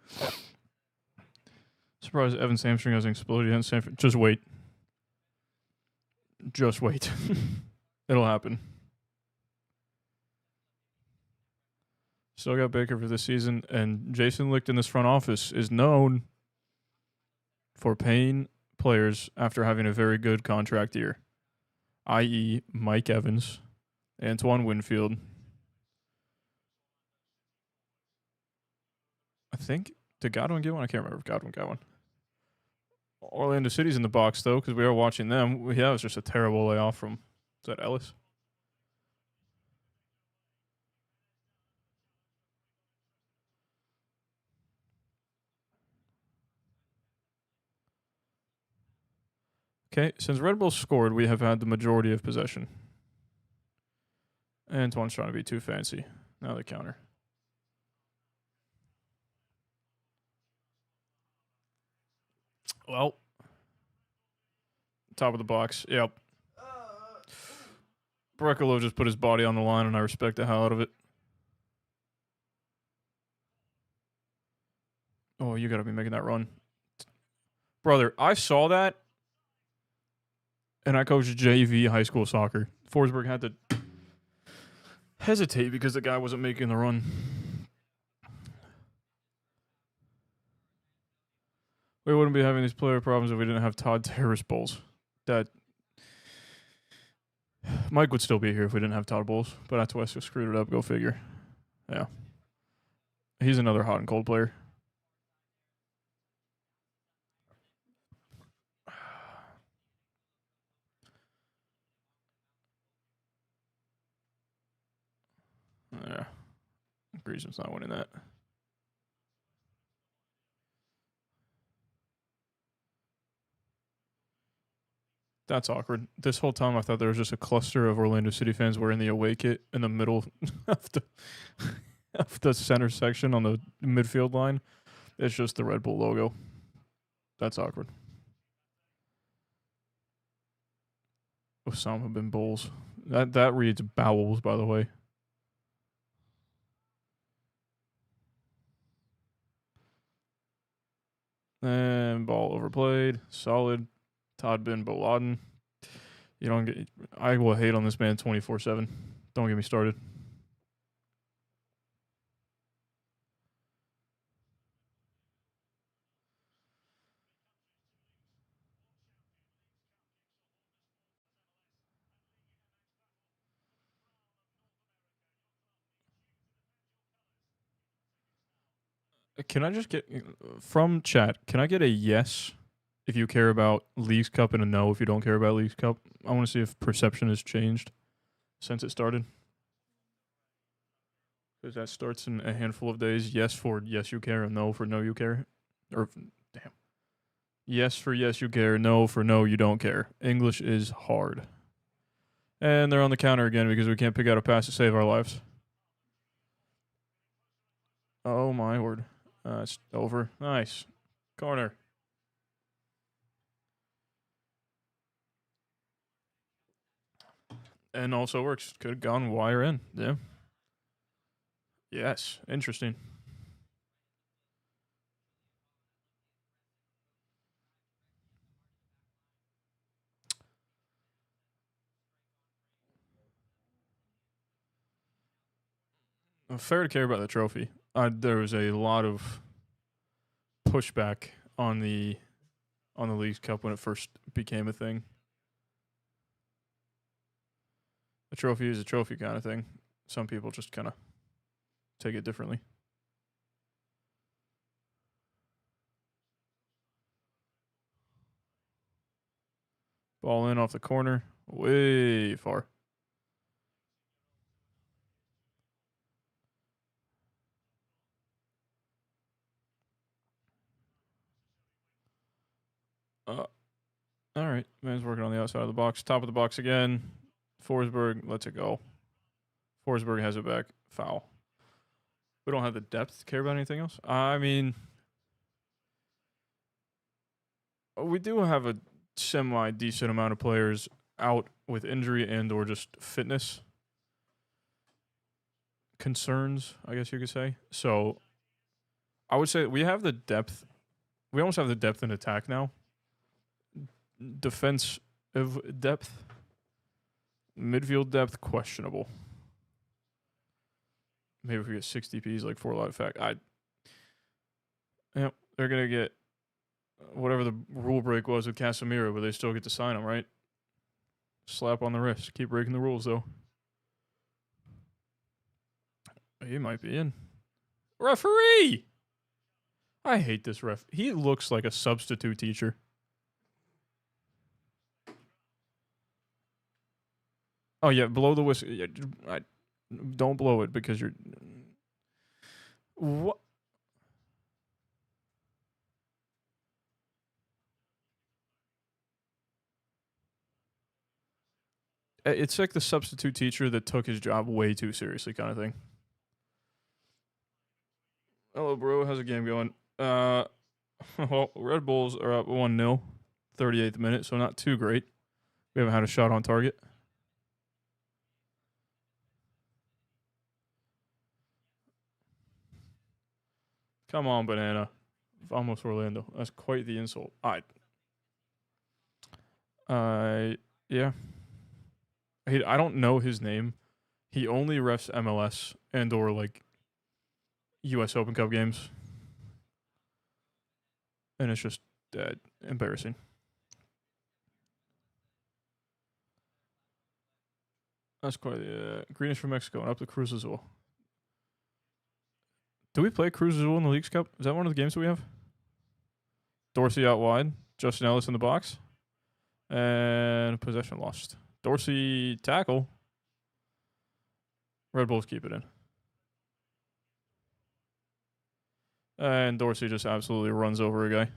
[SPEAKER 1] Surprised Evan's hamstring hasn't exploded yet in Sanford. Just wait. Just wait. It'll happen. Still got Baker for this season, and Jason Licht in this front office is known for paying players after having a very good contract year, i.e. Mike Evans, Antoine Winfield. I think, did Godwin get one? I can't remember if Godwin got one. Orlando City's in the box, though, because we are watching them. Yeah, it was just a terrible layoff from, is that Ellis? Okay, since Red Bull scored, we have had the majority of possession. Antoine's trying to be too fancy. Now they counter. Well, top of the box. Yep. Brekalo just put his body on the line, and I respect the hell out of it. Oh, you got to be making that run. Brother, I saw that, and I coached JV high school soccer. Forsberg had to hesitate because the guy wasn't making the run. We wouldn't be having these player problems if we didn't have Todd Terrace Bowles. That Mike would still be here if we didn't have Todd Bowles, but that's why I screwed it up. Go figure. Yeah. He's another hot and cold player. Yeah. Griezmann's not winning that. That's awkward. This whole time I thought there was just a cluster of Orlando City fans wearing the away kit in the middle of the center section on the midfield line. It's just the Red Bull logo. That's awkward. Osama bin Bowles. That reads bowels, by the way. And ball overplayed. Solid. Todd bin Boladen. You don't get. I will hate on this man 24/7. Don't get me started. Can I just get from chat? Can I get a yes if you care about Leagues Cup, and a no if you don't care about Leagues Cup. I want to see if perception has changed since it started. Because that starts in a handful of days. Yes for yes you care, and no for no you care. Or, damn. Yes for yes you care, no for no you don't care. English is hard. And they're on the counter again because we can't pick out a pass to save our lives. Oh my word. It's over. Nice. Corner. And also works. Could have gone wire in. Yeah. Yes. Interesting. Fair to care about the trophy. There was a lot of pushback on the Leagues Cup when it first became a thing. A trophy is a trophy kind of thing. Some people just kind of take it differently. Ball in off the corner. Way far. All right. Man's working on the outside of the box. Top of the box again. Forsberg lets it go. Forsberg has it back. Foul. We don't have the depth to care about anything else. I mean, we do have a semi-decent amount of players out with injury and or just fitness concerns, I guess you could say. So I would say we have the depth. We almost have the depth in attack now. Defensive depth. Midfield depth, questionable. Maybe if we get 6 DPs, like 4 live fact. They're going to get whatever the rule break was with Casemiro, but they still get to sign him, right? Slap on the wrist. Keep breaking the rules, though. He might be in. Referee! I hate this ref. He looks like a substitute teacher. Oh, yeah, blow the whistle. Yeah, don't blow it because you're... What? It's like the substitute teacher that took his job way too seriously kind of thing. Hello, bro. How's the game going? Well, Red Bulls are up 1-0, 38th minute, so not too great. We haven't had a shot on target. Come on, Banana. Vamos, Orlando. That's quite the insult. Yeah. I don't know his name. He only refs MLS and or like U.S. Open Cup games. And it's just embarrassing. That's quite Greenish from Mexico and up to Cruz Azul. Do we play Cruz Azul in the Leagues Cup? Is that one of the games that we have? Dorsey out wide. Justin Ellis in the box. And possession lost. Dorsey tackle. Red Bulls keep it in. And Dorsey just absolutely runs over a guy.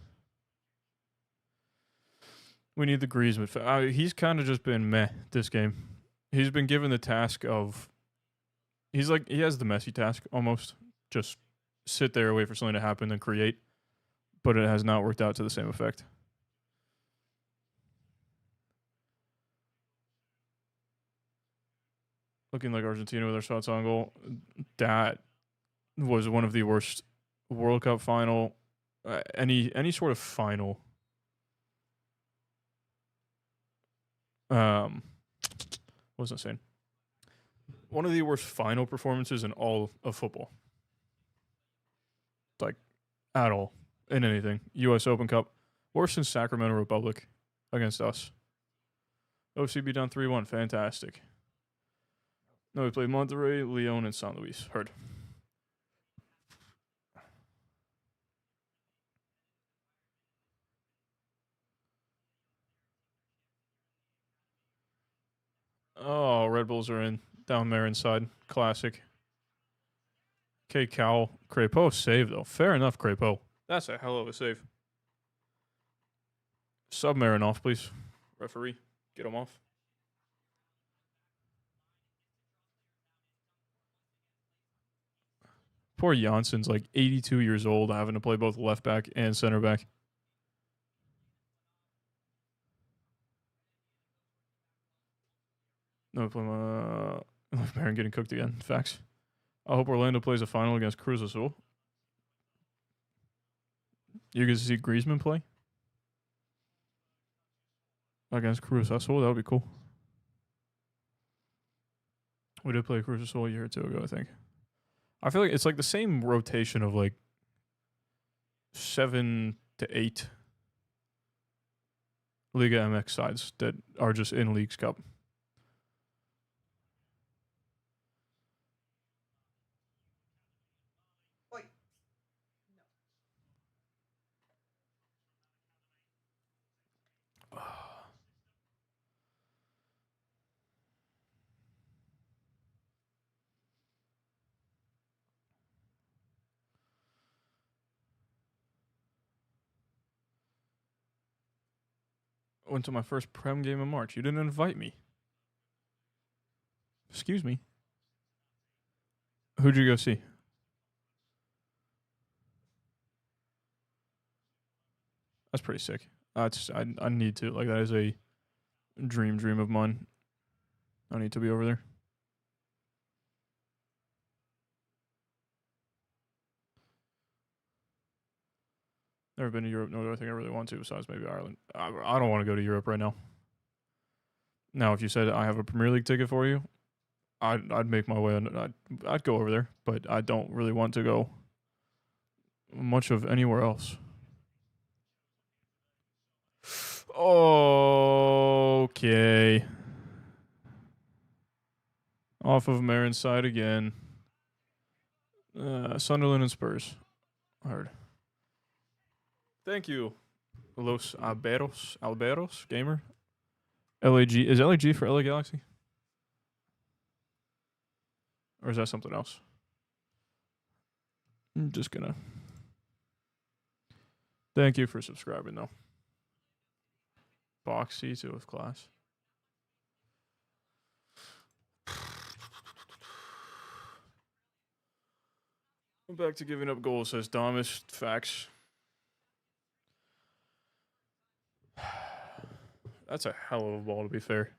[SPEAKER 1] We need the Griezmann. He's kind of just been meh this game. He's been given the task of... he has the Messi task almost. Just sit there, wait for something to happen, and create. But it has not worked out to the same effect. Looking like Argentina with their shots on goal. That was one of the worst World Cup final, any sort of final. What was I saying? One of the worst final performances in all of football. Like, at all. In anything. U.S. Open Cup. Worse than Sacramento Republic against us. OCB down 3-1. Fantastic. No, we played Monterrey, Leon, and San Luis. Heard. Oh, Red Bulls are in down there inside. Classic. K. Cowell. Crepeau save, though. Fair enough, Crepeau. That's a hell of a save. Submarine off, please. Referee, get him off. Poor Jansson's like 82 years old, having to play both left back and center back. No, left Baron getting cooked again. Facts. I hope Orlando plays a final against Cruz Azul. You get to see Griezmann play against Cruz Azul. That would be cool. We did play Cruz Azul a year or two ago, I think. I feel like it's like the same rotation of like 7 to 8 Liga MX sides that are just in Leagues Cup. Went to my first Prem game in March. You didn't invite me. Excuse me. Who'd you go see? That's pretty sick. I need to. Like, that is a dream of mine. I need to be over there. Never been to Europe, nor do I think I really want to, besides maybe Ireland. I don't want to go to Europe right now. Now, if you said I have a Premier League ticket for you, I'd make my way. I'd go over there, but I don't really want to go much of anywhere else. Okay. Off of Marin's side again. Sunderland and Spurs. Hard. Thank you, Los Alberos gamer. LAG is LAG for LA Galaxy, or is that something else? I'm just gonna. Thank you for subscribing, though. Box C2 of class. I'm back to giving up goals, says Thomas. Facts. That's a hell of a ball, to be fair.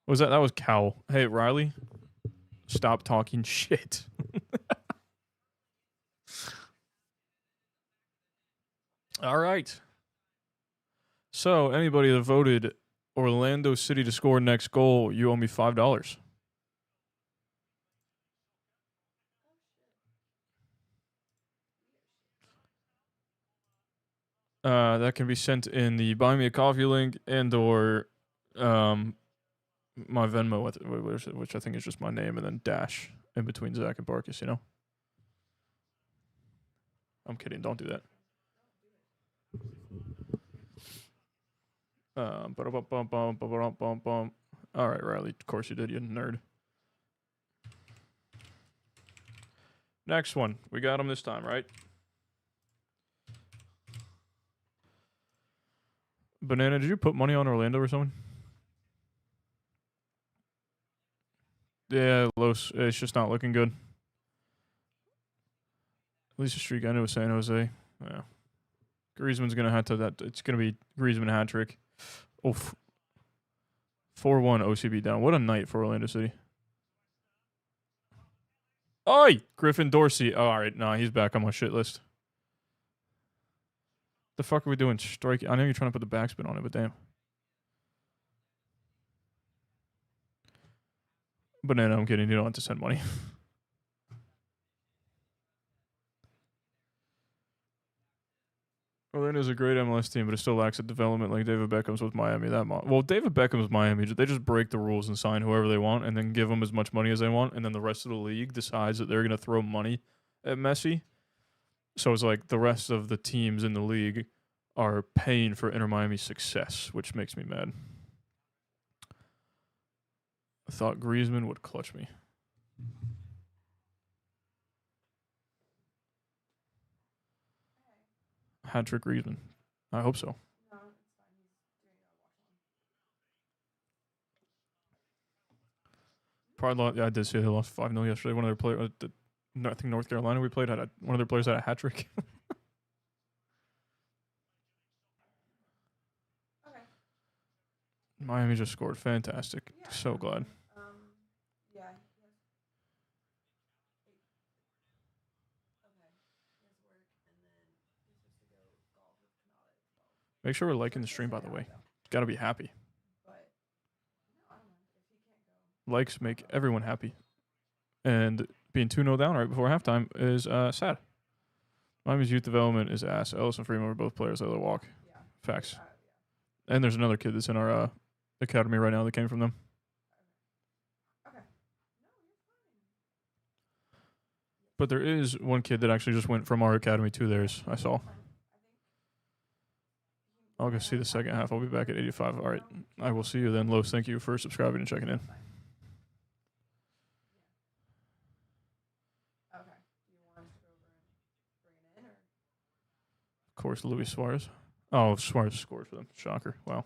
[SPEAKER 1] What was that? That was Cowell. Hey, Riley, stop talking shit. All right. So, anybody that voted Orlando City to score next goal, you owe me $5. That can be sent in the Buy Me a Coffee link and or my Venmo, which I think is just my name, and then dash in between Zach and Barkus, you know? I'm kidding. Don't do that. All right, Riley. Of course you did, you nerd. Next one. We got him this time, right? Banana, did you put money on Orlando or something? Yeah, Los. It's just not looking good. At least the streak ended with San Jose. Yeah. Griezmann's going to have to that. It's going to be Griezmann hat trick. Oof. 4-1 OCB down. What a night for Orlando City. Oi! Griffin Dorsey. Oh, all right. Nah, he's back on my shit list. The fuck are we doing? Strike. I know you're trying to put the backspin on it, but damn. Banana, I'm kidding. You don't have to send money. Orlando's a great MLS team, but it still lacks a development like David Beckham's with Miami. Well, David Beckham's Miami. They just break the rules and sign whoever they want and then give them as much money as they want, and then the rest of the league decides that they're going to throw money at Messi. So it's like the rest of the teams in the league are paying for Inter Miami's success, which makes me mad. I thought Griezmann would clutch me. Hat-trick Griezmann. I hope so.
[SPEAKER 2] No, it's fine. He's doing a watch on.
[SPEAKER 1] Probably, yeah, I did see they lost 5-0 yesterday. One of their players, I think North Carolina we played, one of their players had a hat-trick.
[SPEAKER 2] Okay.
[SPEAKER 1] Miami just scored. Fantastic.
[SPEAKER 2] Yeah.
[SPEAKER 1] So glad.
[SPEAKER 2] Yeah. He has 8. Okay. He has work, and then he's supposed to go golf with Canada at 12.
[SPEAKER 1] Make sure we're liking the stream, by the way. Gotta be happy.
[SPEAKER 2] But no, I don't know if he can't go.
[SPEAKER 1] Likes make everyone happy. And being 2-0 down right before halftime is sad. Miami's youth development is ass. Ellis and Freeman were both players that walk.
[SPEAKER 2] Yeah.
[SPEAKER 1] Facts.
[SPEAKER 2] Yeah.
[SPEAKER 1] And there's another kid that's in our academy right now that came from them.
[SPEAKER 2] Okay.
[SPEAKER 1] But there is one kid that actually just went from our academy to theirs, I saw. I'll go see the second half. I'll be back at 85. All right. I will see you then. Los, thank you for subscribing and checking in.
[SPEAKER 2] Okay. Do you want us to go over and bring it in, or?
[SPEAKER 1] Of course, Luis Suarez. Oh, Suarez scored for them. Shocker. Wow.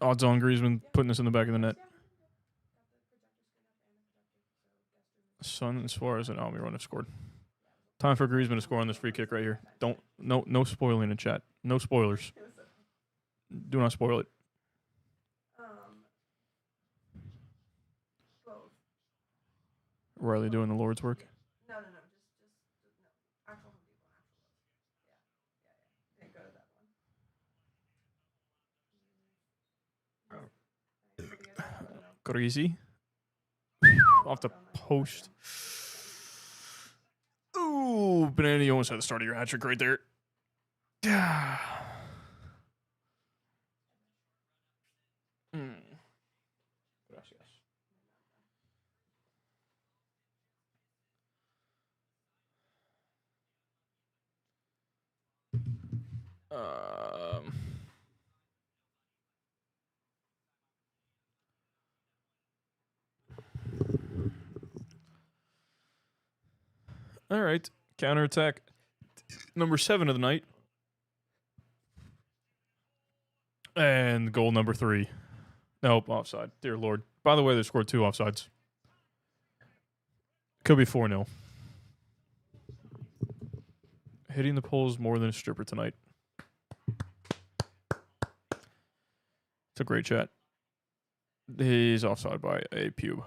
[SPEAKER 1] Odds on Griezmann putting this in the back of the net. Son and Suarez and Almiron have scored. Time for Griezmann to score on this free kick right here. No spoiling in chat. No spoilers. Do not spoil it.
[SPEAKER 2] Both.
[SPEAKER 1] Riley doing the Lord's work.
[SPEAKER 2] No, just no. Actual Home Depot, yeah. Didn't go to that one.
[SPEAKER 1] Greasy. Off the post. Ooh, Banana, you almost had the start of your hat trick right there. Gracias. All right. Counterattack. Number 7 of the night. And goal number 3. Nope, offside. Dear Lord. By the way, they scored 2 offsides. Could be 4-0. Hitting the poles more than a stripper tonight. It's a great chat. He's offside by a pube.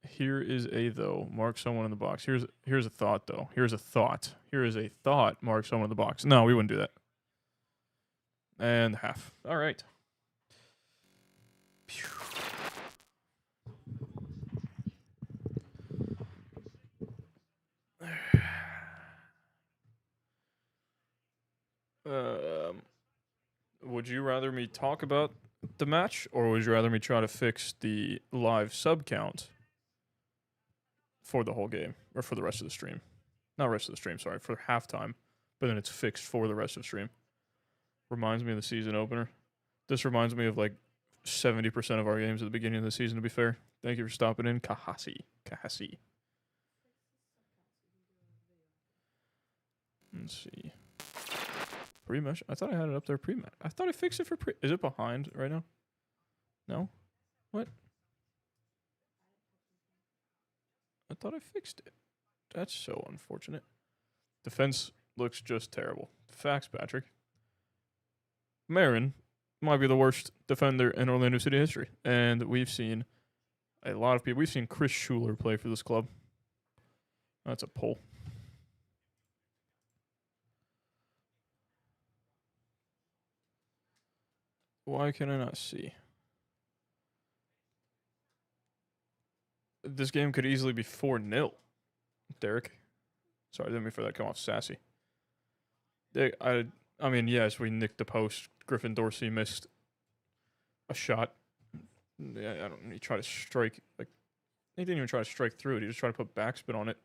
[SPEAKER 1] Here is a though. Mark someone in the box. Here's a thought though. Here's a thought. Here is a thought. Mark someone in the box. No, we wouldn't do that. And half. All right. Would you rather me talk about the match, or would you rather me try to fix the live sub count for the whole game, or for the rest of the stream? Not rest of the stream, sorry, for halftime, but then it's fixed for the rest of the stream. Reminds me of the season opener. This reminds me of like 70% of our games at the beginning of the season, to be fair. Thank you for stopping in, Kahasi. Let's see. Pre-mesh? I thought I had it up there pre-mesh. I thought I fixed it for pre... Is it behind right now? No? What? I thought I fixed it. That's so unfortunate. Defense looks just terrible. Facts, Patrick. Marin might be the worst defender in Orlando City history. And we've seen a lot of people. We've seen Chris Schuler play for this club. That's a pull. Why can I not see? This game could easily be 4-0. Derek. Sorry, I didn't mean for that to come off sassy. I mean, yes, we nicked the post. Griffin Dorsey missed a shot. Yeah, I don't. He tried to strike. Like he didn't even try to strike through it. He just tried to put backspin on it,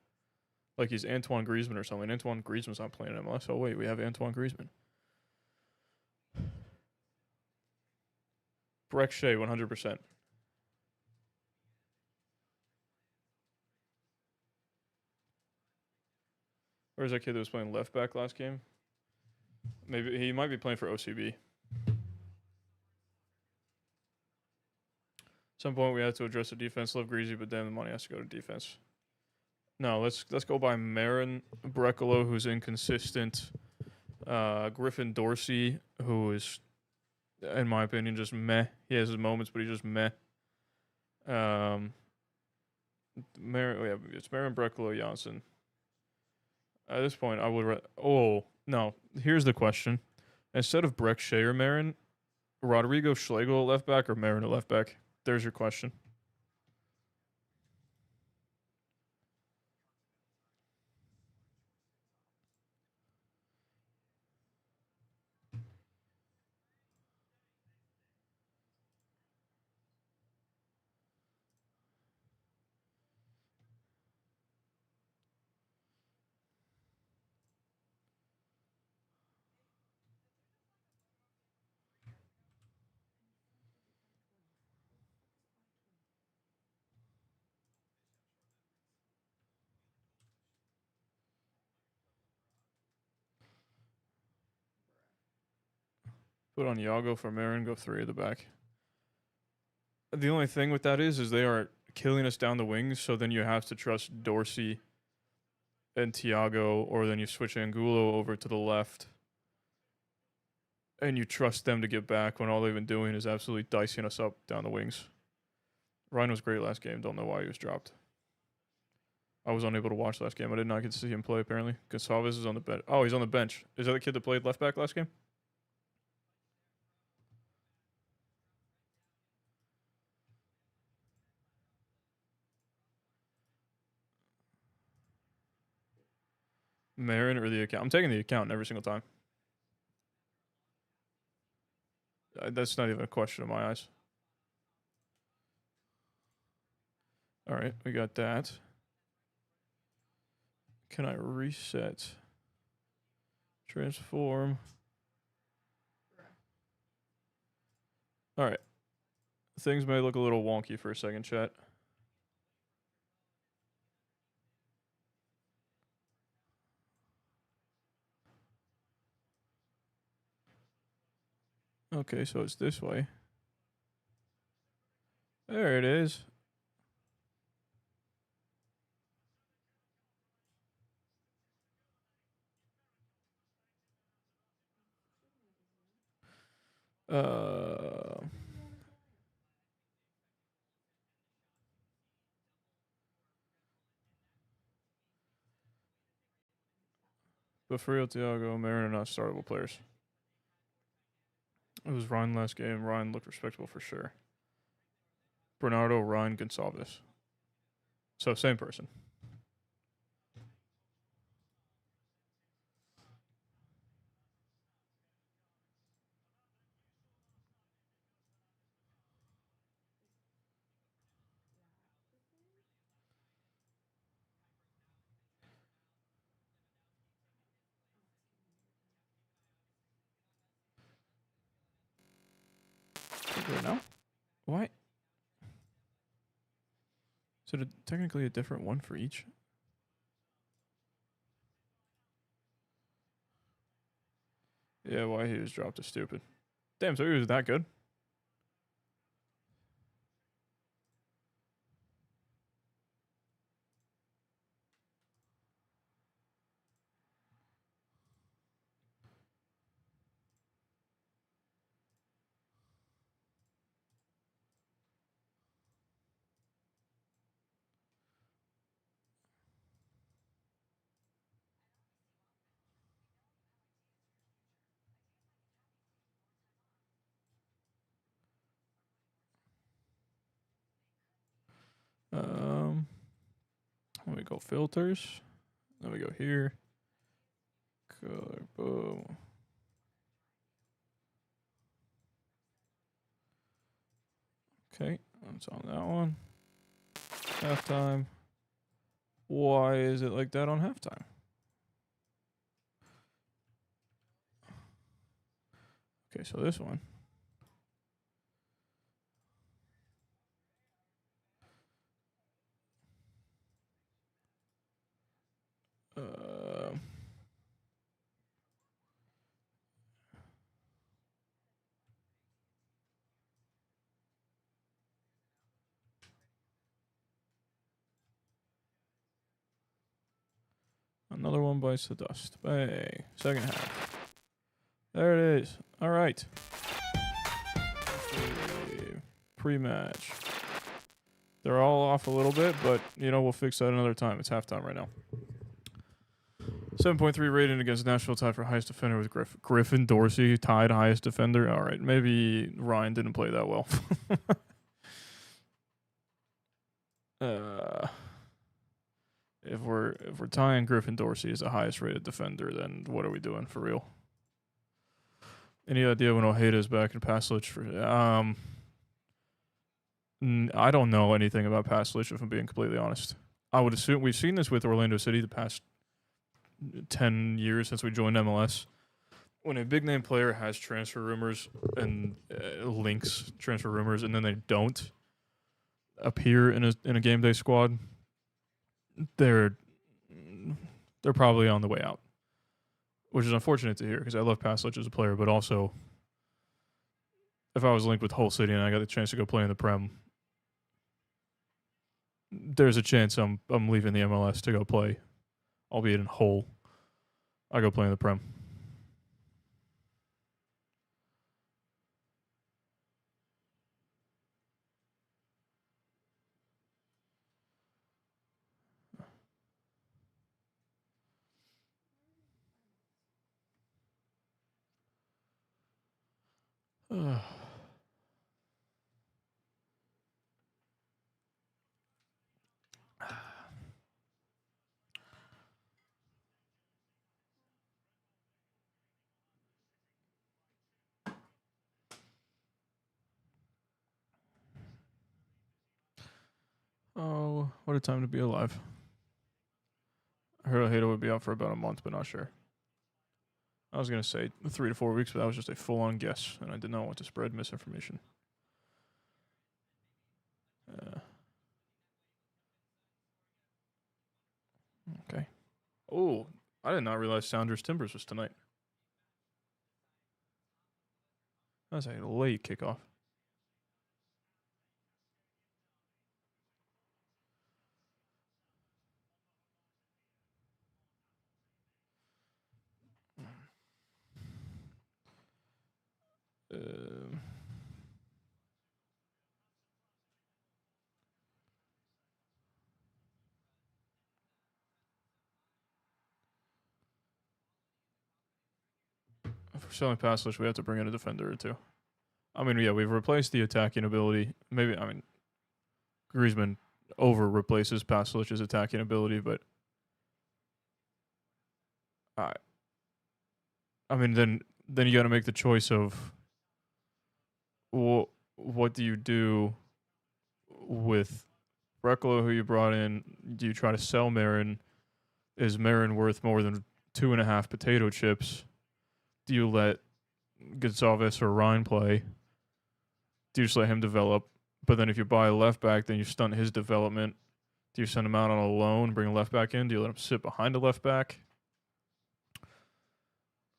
[SPEAKER 1] like he's Antoine Griezmann or something. Antoine Griezmann's not playing in MLS. Oh wait, we have Antoine Griezmann. Breck Shea, 100%. Where's that kid that was playing left back last game? Maybe he might be playing for OCB. Some point we have to address the defense. Love Greasy, but damn, the money has to go to defense. No, let's go by Marin Brecalo, who's inconsistent. Griffin Dorsey, who is, in my opinion, just meh. He has his moments, but he's just meh. It's Marin Brecalo Janssen. At this point, I would. Oh no! Here's the question: instead of Breck Shea or Marin, Rodrigo Schlegel at left back or Marin at left back? There's your question. Put on Yago for Marin, go 3 at the back. The only thing with that is they are killing us down the wings, so then you have to trust Dorsey and Thiago, or then you switch Angulo over to the left. And you trust them to get back when all they've been doing is absolutely dicing us up down the wings. Ryan was great last game. Don't know why he was dropped. I was unable to watch last game. I did not get to see him play, apparently. Gonçalves is on the bench. Oh, he's on the bench. Is that the kid that played left back last game? Marin or the account? I'm taking the account every single time. That's not even a question in my eyes. All right, we got that. Can I reset? Transform. All right. Things may look a little wonky for a second, chat. Okay, so it's this way. There it is. But for real, Thiago, Marin are not startable players. It was Ryan last game. Ryan looked respectable for sure. Bernardo, Ryan, Gonçalves. So same person. Right now? Why? Is it technically a different one for each? Yeah, why he was dropped is stupid. Damn, so he was that good? Let me go filters. Then we go here. Color, boom. Okay, that's on that one. Halftime. Why is it like that on halftime? Okay, so this one. Another one bites the dust. Hey, second half. There it is. All right. Pre-match. They're all off a little bit, but, you know, we'll fix that another time. It's halftime right now. 7.3 rating against Nashville, tied for highest defender with Griffin Dorsey, tied highest defender. All right, maybe Ryan didn't play that well. If we're tying Griffin Dorsey as the highest rated defender, then what are we doing for real? Any idea when Ojeda is back in Paslic? I don't know anything about Paslic, if I'm being completely honest. I would assume we've seen this with Orlando City the past 10 years since we joined MLS. When a big name player has transfer rumors and links transfer rumors, and then they don't appear in a game day squad, they're probably on the way out, which is unfortunate to hear because I love Paslic as a player, but also if I was linked with Hull City and I got the chance to go play in the Prem, there's a chance I'm leaving the MLS to go play, albeit in Hull. I go play in the Prem. Oh, what a time to be alive. I heard Ojeda would be out for about a month, but not sure. I was going to say 3 to 4 weeks, but that was just a full-on guess, and I did not want to spread misinformation. Okay. Oh, I did not realize Sounders Timbers was tonight. That's a late kickoff. If we're selling Paslic, we have to bring in a defender or two. I mean, yeah, we've replaced the attacking ability. Maybe, I mean, Griezmann over replaces Paslic's attacking ability, but I mean, then you got to make the choice of what do you do with Reklo, who you brought in? Do you try to sell Marin? Is Marin worth more than 2.5 potato chips? Do you let Gonçalves or Ryan play? Do you just let him develop? But then if you buy a left back, then you stunt his development. Do you send him out on a loan, bring a left back in? Do you let him sit behind a left back?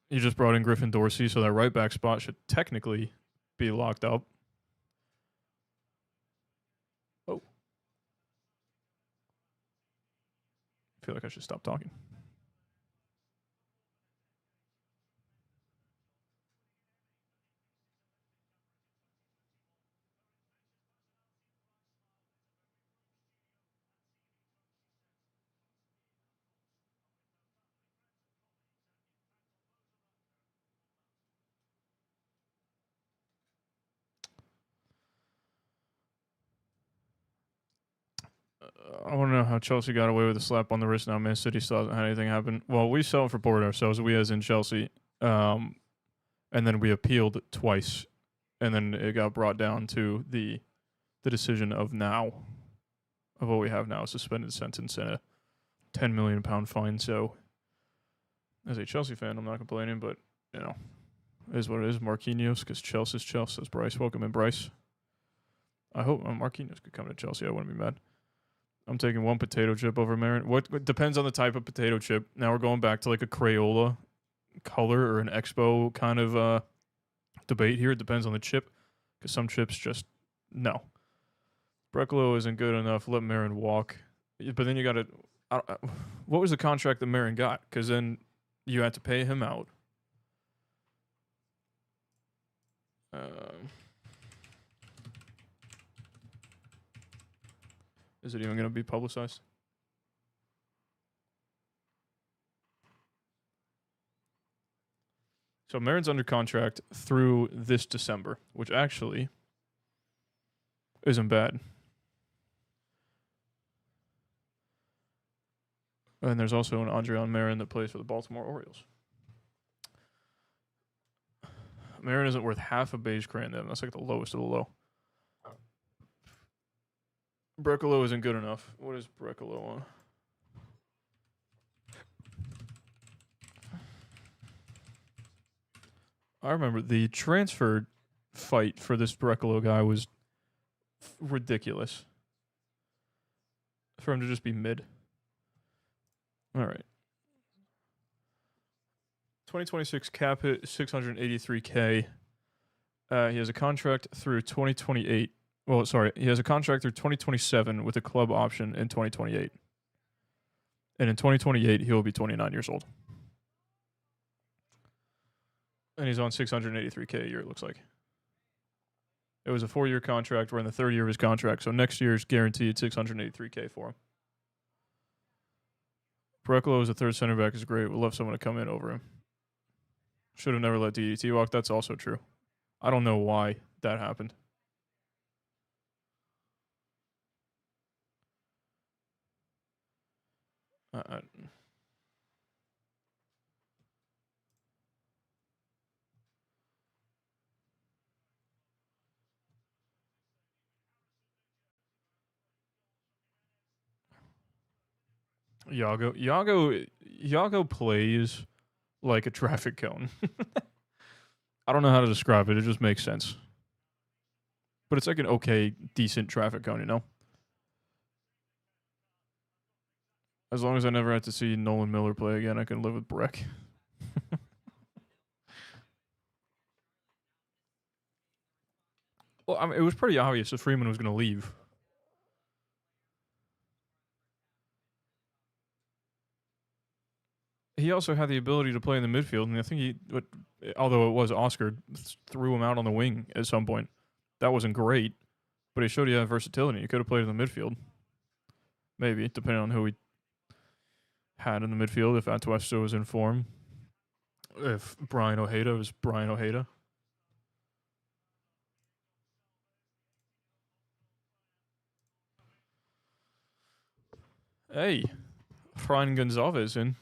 [SPEAKER 1] You just brought in Griffin Dorsey, so that right back spot should technically be locked up. Oh. I feel like I should stop talking. I want to know how Chelsea got away with a slap on the wrist. Now Man City still hasn't had anything happen. Well, we self-reported ourselves. We as in Chelsea, and then we appealed twice, and then it got brought down to the the decision of now, of what we have now, a suspended sentence and a £10 million fine. So, as a Chelsea fan, I'm not complaining, but you know, it is what it is. Marquinhos, because Chelsea's Chelsea, says Bryce. Welcome in, Bryce. I hope Marquinhos could come to Chelsea. I wouldn't be mad. I'm taking one potato chip over Marin. What depends on the type of potato chip. Now we're going back to like a Crayola color or an Expo kind of debate here. It depends on the chip, because some chips just no. Brecalo isn't good enough. Let Marin walk. But then you got to. What was the contract that Marin got? Because then you had to pay him out. Is it even going to be publicized? So Marin's under contract through this December, which actually isn't bad. And there's also an Adrian Marin that plays for the Baltimore Orioles. Marin isn't worth half a beige crayon then. That's like the lowest of the low. Brecalo isn't good enough. What is Brecalo on? I remember the transfer fight for this Brecalo guy was ridiculous. For him to just be mid. All right. 2026 cap hit 683K. He has a contract through 2028. Well, sorry, he has a contract through 2027 with a club option in 2028. And in 2028, he will be 29 years old. And he's on 683K a year, it looks like. It was a 4-year contract. We're in the third year of his contract, so next year's guaranteed 683K for him. Brecalo as a third center back is great. We'll love someone to come in over him. Should have never let DDT walk. That's also true. I don't know why that happened. Yago plays like a traffic cone. I don't know how to describe it. It just makes sense. But it's like an okay, decent traffic cone, you know? As long as I never have to see Nolan Miller play again, I can live with Breck. Well, I mean, it was pretty obvious that Freeman was going to leave. He also had the ability to play in the midfield, and I think although it was Oscar, threw him out on the wing at some point. That wasn't great, but he showed he had versatility. He could have played in the midfield. Maybe, depending on who he had in the midfield, if Atuesta was in form. If Brian Ojeda was Brian Ojeda. Hey, Fran Gonzalez in.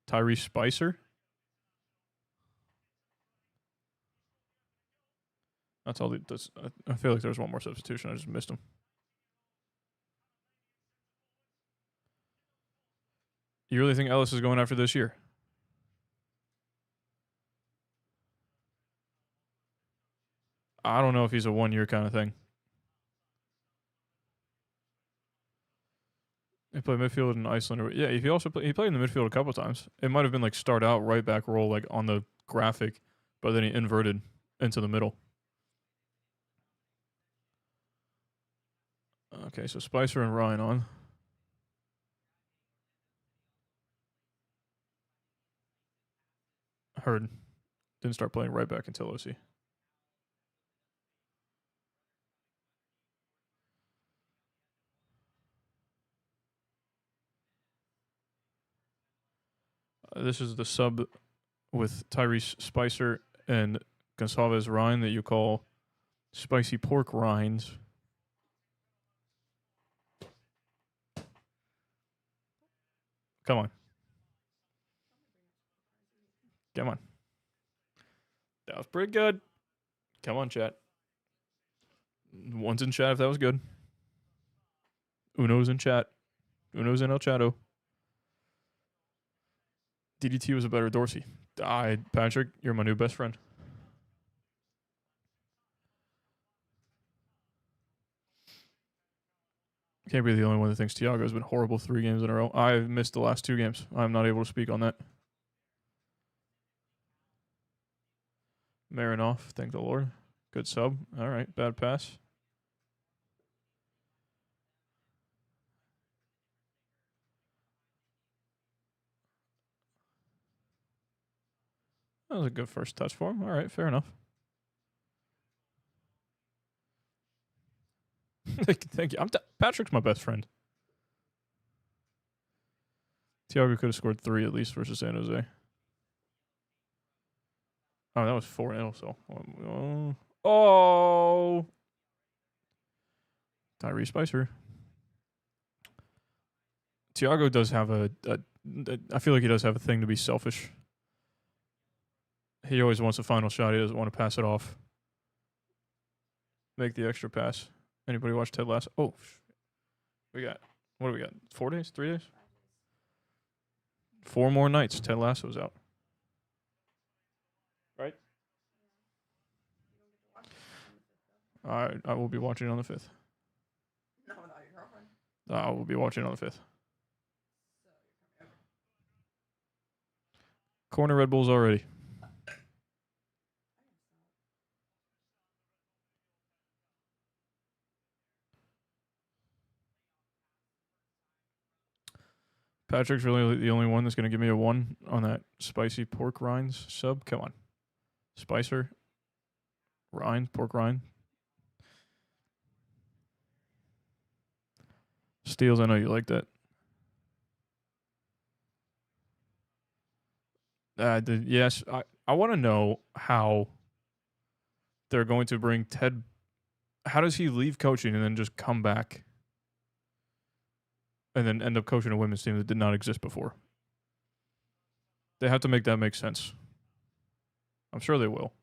[SPEAKER 1] Tyrese Spicer. That's all. I feel like there's one more substitution. I just missed him. You really think Ellis is going after this year? I don't know if he's a 1-year kind of thing. He played midfield in Iceland. Yeah, he played in the midfield a couple times. It might have been like start out right back roll like on the graphic, but then he inverted into the middle. Okay, so Spicer and Ryan on. Heard. Didn't start playing right back until OC. This is the sub with Tyrese Spicer and Gonçalves Ryan that you call spicy pork rinds. Come on. Come on. That was pretty good. Come on, chat. One's in chat if that was good. Uno's in chat. Uno's in El Chato. DDT was a better Dorsey. Patrick, you're my new best friend. Can't be the only one that thinks Tiago's been horrible 3 games in a row. I've missed the last 2 games. I'm not able to speak on that. Marinoff, thank the Lord. Good sub. All right, bad pass. That was a good first touch for him. All right, fair enough. Thank you. Patrick's my best friend. Tiago could have scored 3 at least versus San Jose. Oh, that was 4-0. So, oh, Tyrese Spicer. Tiago does have I feel like he does have a thing to be selfish. He always wants a final shot. He doesn't want to pass it off. Make the extra pass. Anybody watch Ted Lasso? Oh, what do we got? 4 days? 3 days? 4 more nights. Ted Lasso's out. Right? I will be watching on the 5th.
[SPEAKER 2] No, without your girlfriend.
[SPEAKER 1] I will be watching on the 5th. Corner Red Bulls already. Patrick's really the only one that's going to give me a 1 on that spicy pork rinds sub. Come on. Spicer. Pork rind. Steels, I know you like that. Yes, I want to know how they're going to bring Ted. How does he leave coaching and then just come back and then end up coaching a women's team that did not exist before? They have to make that make sense. I'm sure they will.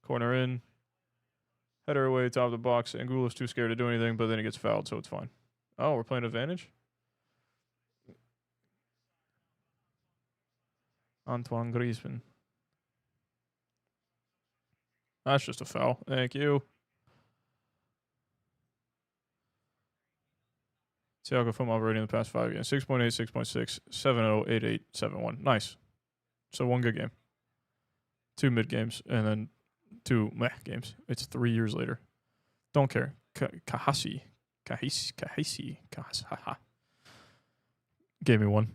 [SPEAKER 1] Corner in. Header away, top of the box. Angulo's too scared to do anything, but then he gets fouled, so it's fine. Oh, we're playing advantage? Antoine Griezmann. That's just a foul. Thank you. Tiago football rating in the past 5 games. 6.8, 6.6, 7.0, 8.8, 7.1. Nice. So 1 good game. 2 mid games, and then 2 meh games. It's 3 years later. Don't care. Kahasi. Gave me 1.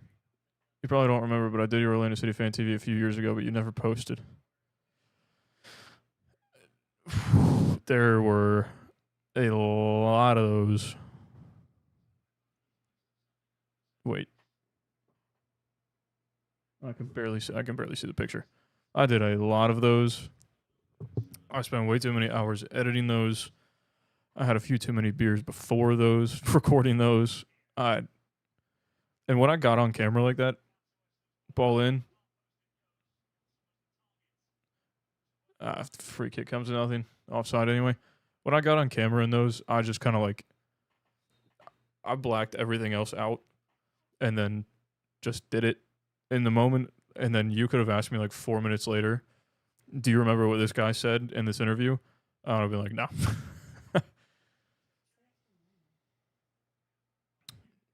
[SPEAKER 1] You probably don't remember, but I did your Orlando City Fan TV a few years ago, but you never posted. There were a lot of those. Wait. I can barely see the picture. I did a lot of those. I spent way too many hours editing those. I had a few too many beers before those, recording those. And when I got on camera like that, ball in, free kick comes to nothing. Offside anyway. When I got on camera in those, I just kind of I blacked everything else out and then just did it in the moment. And then you could have asked me 4 minutes later, do you remember what this guy said in this interview? I would have been like, no.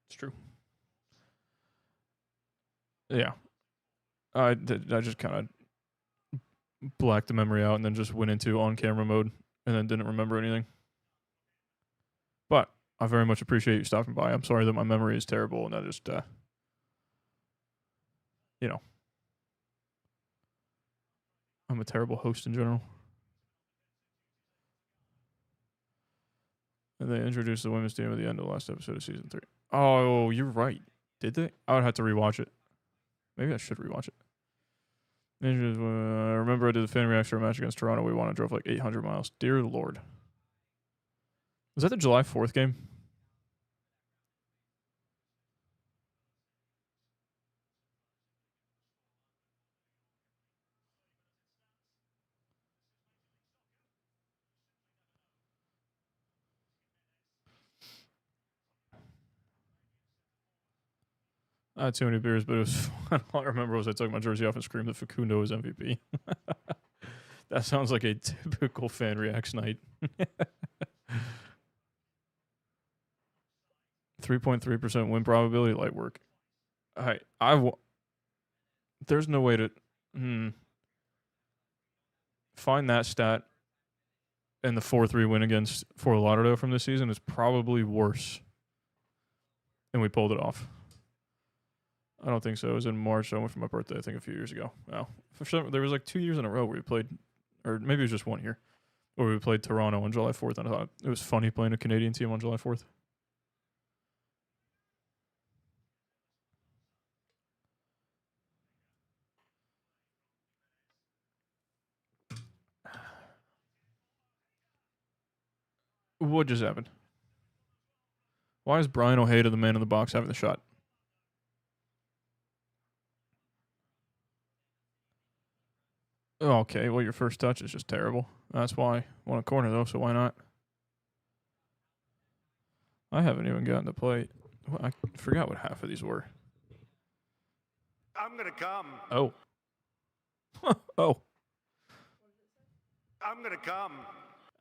[SPEAKER 1] It's true. Yeah. I just kind of blacked the memory out and then just went into on-camera mode and then didn't remember anything. But I very much appreciate you stopping by. I'm sorry that my memory is terrible and I just, I'm a terrible host in general. And they introduced the women's team at the end of the last episode of season 3. Oh, you're right. Did they? I would have to rewatch it. Maybe I should rewatch it. I remember I did the fan reaction match against Toronto. We won and drove 800 miles. Dear Lord. Was that the July 4th game? I had too many beers, but it was fun. All I remember was I took my jersey off and screamed that Facundo was MVP. That sounds like a typical fan reacts night. 3.3% win probability, light work. There's no way to find that stat, and the 4-3 win against Fort Lauderdale from this season is probably worse. And we pulled it off. I don't think so. It was in March. I went for my birthday, I think, a few years ago. Wow. There was like 2 years in a row where we played, or maybe it was just 1 year, where we played Toronto on July 4th, and I thought it was funny playing a Canadian team on July 4th. What just happened? Why is Brian Ojeda, the man in the box, having the shot? Okay, well, your first touch is just terrible. That's why. Want a corner, though, so why not? I haven't even gotten to play. I forgot what half of these were.
[SPEAKER 4] I'm gonna come.
[SPEAKER 1] Oh. Oh.
[SPEAKER 4] I'm gonna come.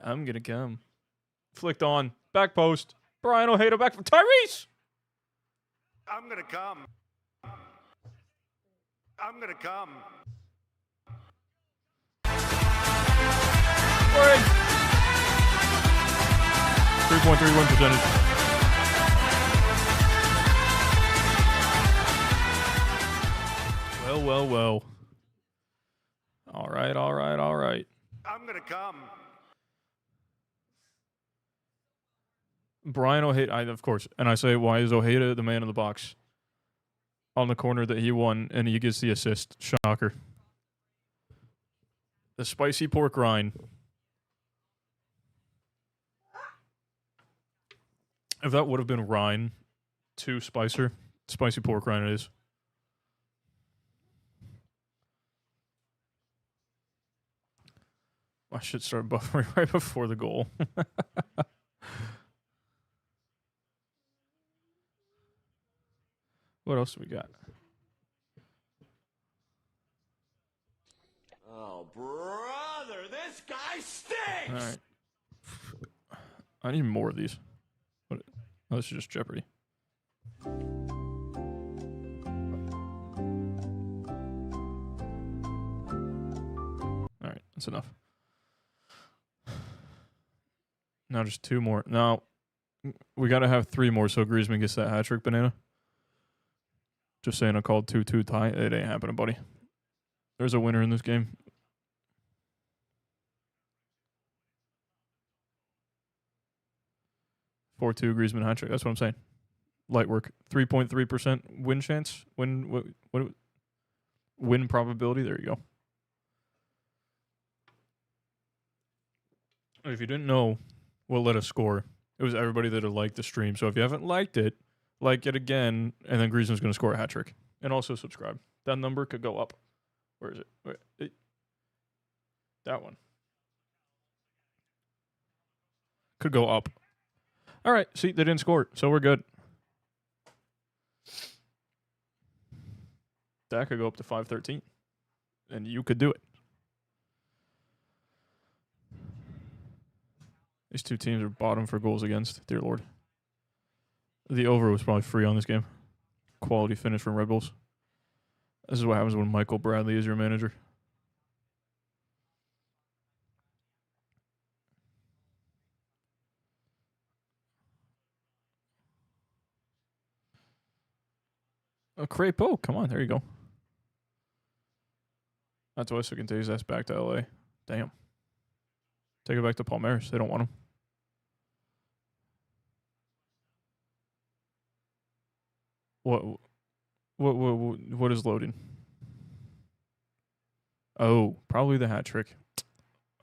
[SPEAKER 1] I'm gonna come. Flicked on. Back post. Brian Ojeda back from Tyrese.
[SPEAKER 4] I'm gonna come. I'm gonna come.
[SPEAKER 1] We're in. 3.3 win percentage. Well. All right.
[SPEAKER 4] I'm gonna come.
[SPEAKER 1] Brian Ojeda, of course. And I say, why is Ojeda the man in the box? On the corner that he won, and he gets the assist. Shocker. The spicy pork rind. If that would have been rind to Spicer, spicy pork rind it is. I should start buffering right before the goal. What else do we got?
[SPEAKER 3] Oh, brother, this guy stinks!
[SPEAKER 1] All right. I need more of these. What? Oh, this is just Jeopardy. All right, that's enough. Now just 2 more. Now, we got to have 3 more so Griezmann gets that hat trick, Banana. Just saying I called 2-2 tie. It ain't happening, buddy. There's a winner in this game. (4-2) Griezmann hat trick. That's what I'm saying. Light work. 3.3% win chance. Win probability. There you go. If you didn't know what let us score, it was everybody that had liked the stream. So if you haven't liked it, like it again, and then Griezmann's going to score a hat trick. And also subscribe. That number could go up. Where is it? That one. Could go up. All right. See, they didn't score it, so we're good. That could go up to 513. And you could do it. These 2 teams are bottom for goals against. Dear Lord. The over was probably free on this game. Quality finish from Red Bulls. This is what happens when Michael Bradley is your manager. Oh, Crapo, come on, there you go. That's why so can take his ass back to LA. Damn. Take it back to Palmeiras. They don't want him. What is loading? Oh, probably the hat trick.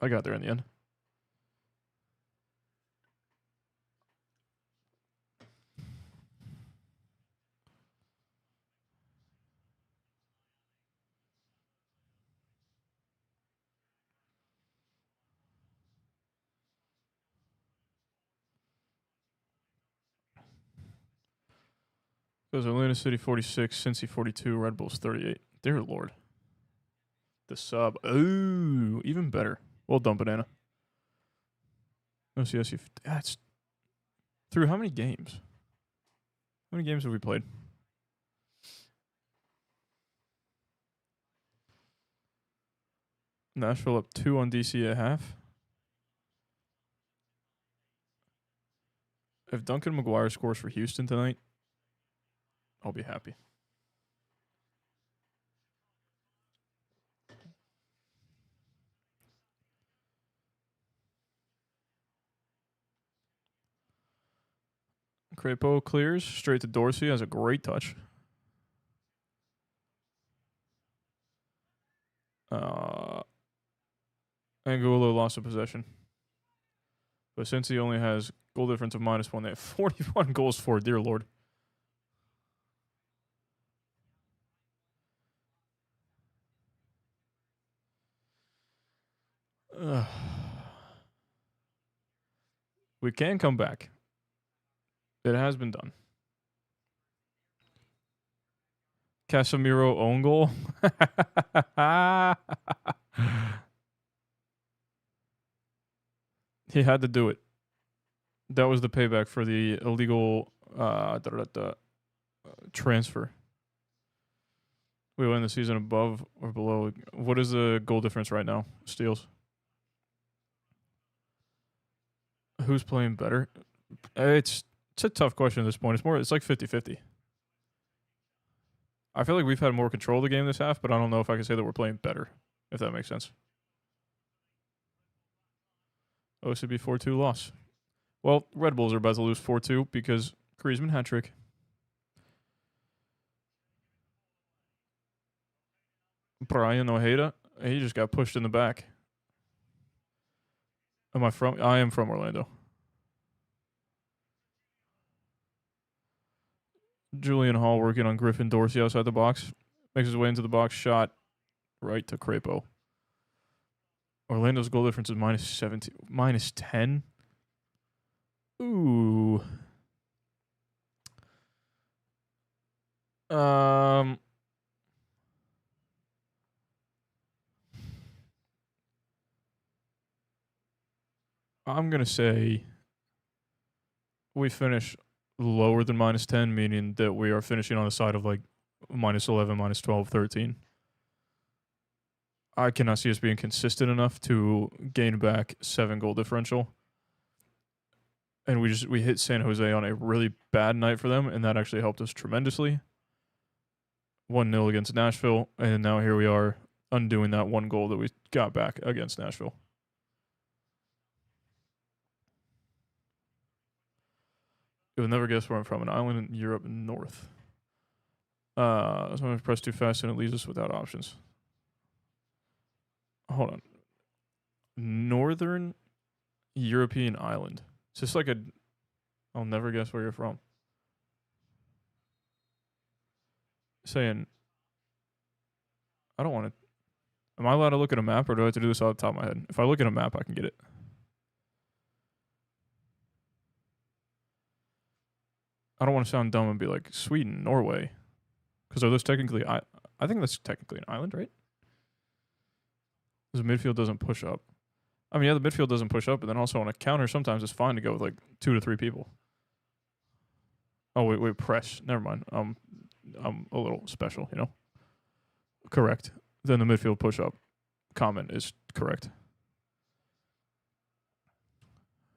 [SPEAKER 1] I got there in the end. Goes Atlanta City 46, Cincy 42, Red Bulls 38. Dear Lord. The sub. Ooh, even better. Well done, Banana. OCSU. That's through how many games? How many games have we played? Nashville up 2 on DC at half. If Duncan McGuire scores for Houston tonight, I'll be happy. Crepeau clears straight to Dorsey. Has a great touch. Angulo lost a possession. But since he only has goal difference of -1, they have 41 goals for. Dear Lord. We can come back. It has been done. Casemiro own goal. He had to do it. That was the payback for the illegal transfer. We win the season above or below. What is the goal difference right now? Steals. Who's playing better? It's a tough question at this point. It's like 50-50. I feel like we've had more control of the game this half, but I don't know if I can say that we're playing better, if that makes sense. OCB 4-2 loss. Well, Red Bulls are about to lose 4-2 because Griezmann hat trick. Brian Ojeda, he just got pushed in the back. Am I from? I am from Orlando. Julian Hall working on Griffin Dorsey outside the box. Makes his way into the box. Shot right to Crepeau. Orlando's goal difference is -17, -10. Ooh. I'm going to say we finish lower than -10, meaning that we are finishing on the side of like -11, -12, 13. I cannot see us being consistent enough to gain back 7 goal differential. And we hit San Jose on a really bad night for them, and that actually helped us tremendously. 1-0 against Nashville, and now here we are undoing that 1 goal that we got back against Nashville. You'll never guess where I'm from. An island in Europe north. Sometimes press too fast and it leaves us without options. Hold on. Northern European island. It's just like I'll never guess where you're from. Saying, I don't want to. Am I allowed to look at a map, or do I have to do this off the top of my head? If I look at a map, I can get it. I don't want to sound dumb and be like Sweden, Norway, because are those technically? I think that's technically an island, right? Because the midfield doesn't push up. I mean, yeah, the midfield doesn't push up, but then also on a counter, sometimes it's fine to go with like 2 to 3 people. Oh wait, press. Never mind. I'm a little special, you know. Correct. Then the midfield push up comment is correct.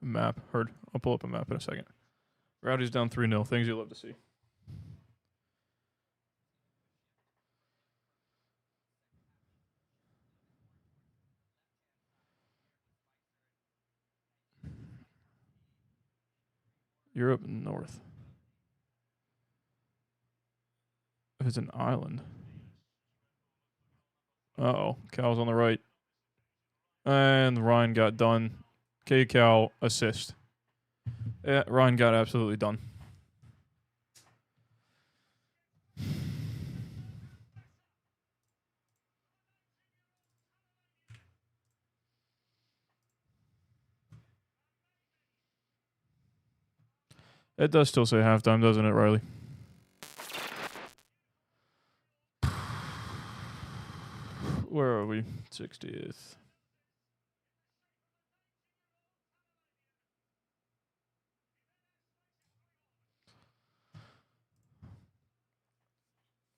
[SPEAKER 1] Map heard. I'll pull up a map in a second. Rowdy's down 3-0. Things you love to see. Europe North. If it's an island. Uh-oh. Cal's on the right. And Ryan got done. K-Cal assist. Yeah, Ryan got absolutely done. It does still say halftime, doesn't it, Riley? are we? 60th.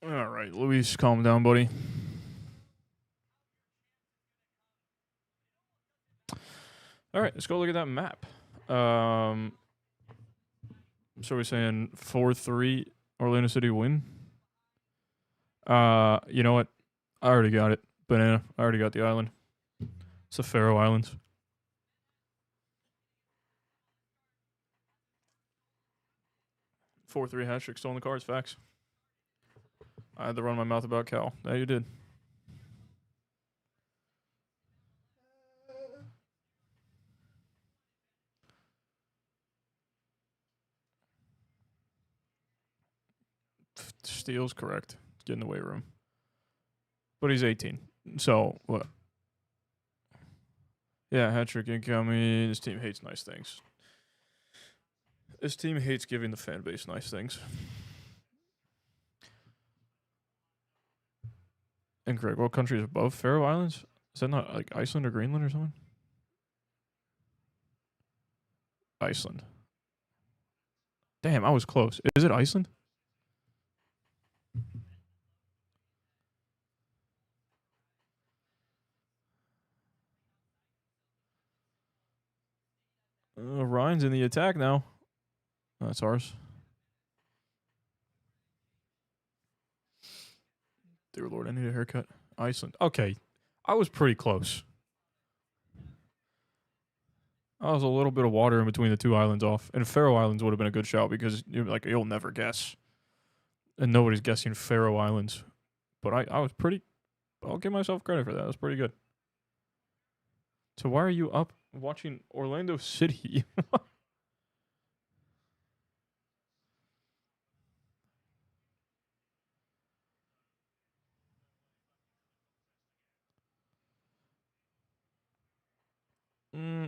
[SPEAKER 1] All right, Luis, calm down, buddy. All right, let's go look at that map. So we're saying 4-3 Orlando City win. You know what? I already got it. Banana. I already got the island. It's the Faroe Islands. Four 3 hat trick, still in the cards. Facts. I had to run my mouth about Cal. Yeah, you did. Steele's correct. Get in the weight room. But he's 18. So, what? Yeah, hat trick incoming. This team hates nice things. This team hates giving the fan base nice things. Incorrect. What country is above Faroe Islands? Is that not like Iceland or Greenland or something? Iceland. Damn, I was close. Is it Iceland? Ryan's in the attack now. That's ours. Dear Lord, I need a haircut. Iceland. Okay. I was pretty close. I was a little bit of water in between the two islands off. And Faroe Islands would have been a good shout because you'll never guess. And nobody's guessing Faroe Islands. But I was pretty... I'll give myself credit for that. That was pretty good. So why are you up watching Orlando City?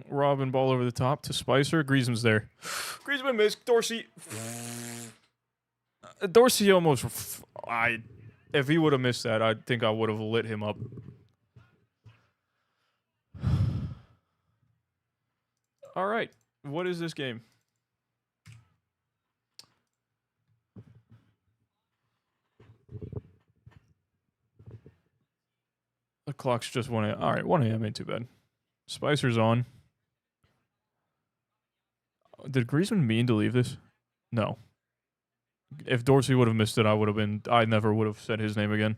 [SPEAKER 1] Robin ball over the top to Spicer. Griezmann's there. Griezmann missed. Dorsey. Dorsey almost... If he would have missed that, I think I would have lit him up. All right. What is this game? The clock's just 1 a.m. All right, 1 a.m. ain't too bad. Spicer's on. Did Griezmann mean to leave this? No. If Dorsey would have missed it, I never would have said his name again.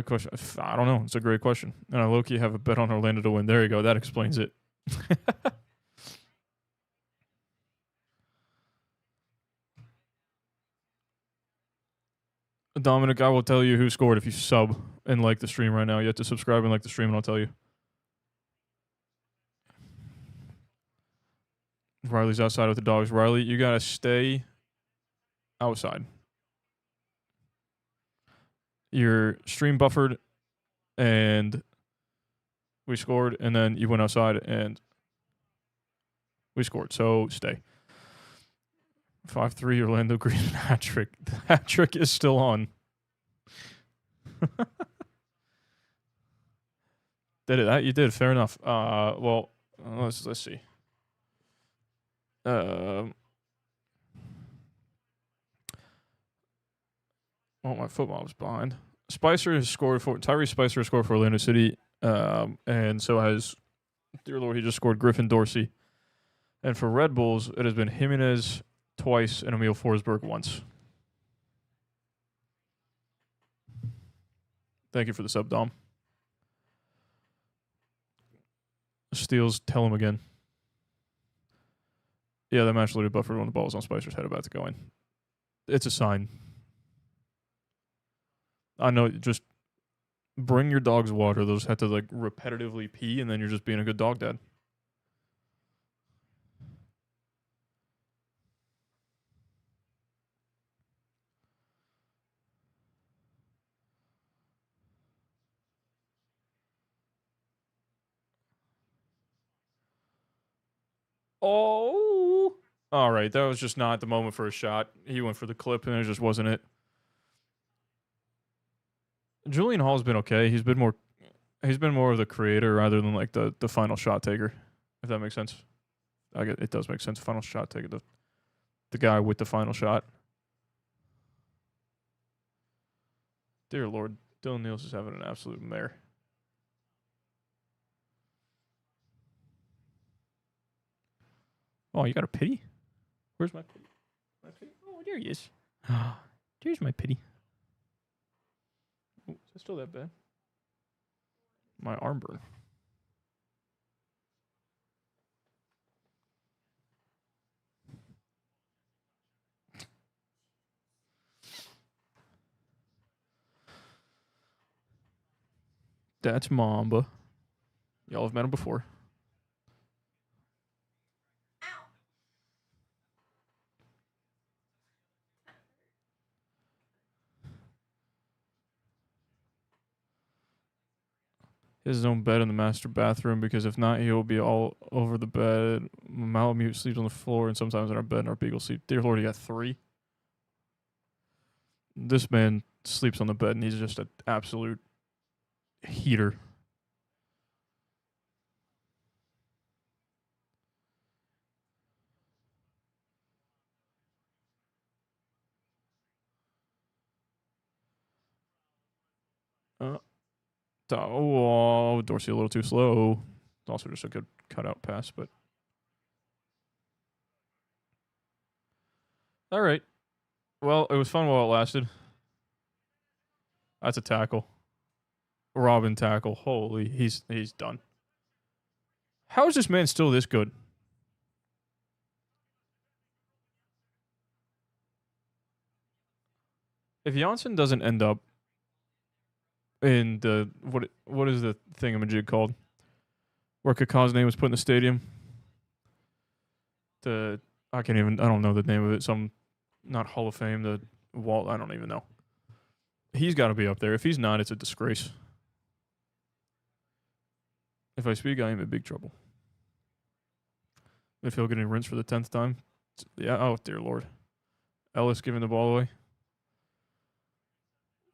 [SPEAKER 1] Question. I don't know. It's a great question. And I low-key have a bet on Orlando to win. There you go. That explains it. Dominic, I will tell you who scored if you sub and like the stream right now. You have to subscribe and like the stream, and I'll tell you. Riley's outside with the dogs. Riley, you got to stay outside. Your stream buffered, and we scored, and then you went outside, and we scored. So stay. 5-3 Orlando Green hat trick. The hat trick is still on. Did it? That you did. Fair enough. Well, let's see. Oh, my football was behind. Spicer has scored for Tyrese Spicer has scored for Orlando City, and so has, dear Lord, he just scored Griffin Dorsey. And for Red Bulls, it has been Jimenez twice and Emil Forsberg once. Thank you for the sub, Dom. Steals, tell him again. Yeah, that match literally buffered when the ball was on Spicer's head about to go in. It's a sign. I know, just bring your dogs water. They'll just have to like repetitively pee, and then you're just being a good dog dad. Oh! All right, that was just not the moment for a shot. He went for the clip, and it just wasn't it. Julian Hall's been okay. He's been more of the creator rather than like the final shot taker, if that makes sense. It does make sense. Final shot taker, the guy with the final shot. Dear Lord, Dylan Niels is having an absolute mare. Oh, you got a pity? Where's my pity? My pity? Oh, there he is. There's my pity. Oh, is it still that bad? My arm burn. That's Mamba. Y'all have met him before. He has his own bed in the master bathroom because if not, he will be all over the bed. Malamute sleeps on the floor and sometimes in our bed and our beagle sleep. Dear Lord, he got 3. This man sleeps on the bed and he's just an absolute heater. Oh, Dorsey a little too slow. Also just a good cutout pass, but all right. Well, it was fun while it lasted. That's a tackle. Robin tackle. Holy, he's done. How is this man still this good? If Janssen doesn't end up in the what is the thingamajig called? Where Kaká's name was put in the stadium. I don't know the name of it. Some not Hall of Fame, the Walt, I don't even know. He's got to be up there. If he's not, it's a disgrace. If I speak, I am in big trouble. If he'll getting rinsed for the 10th time. Yeah, oh dear Lord. Ellis giving the ball away.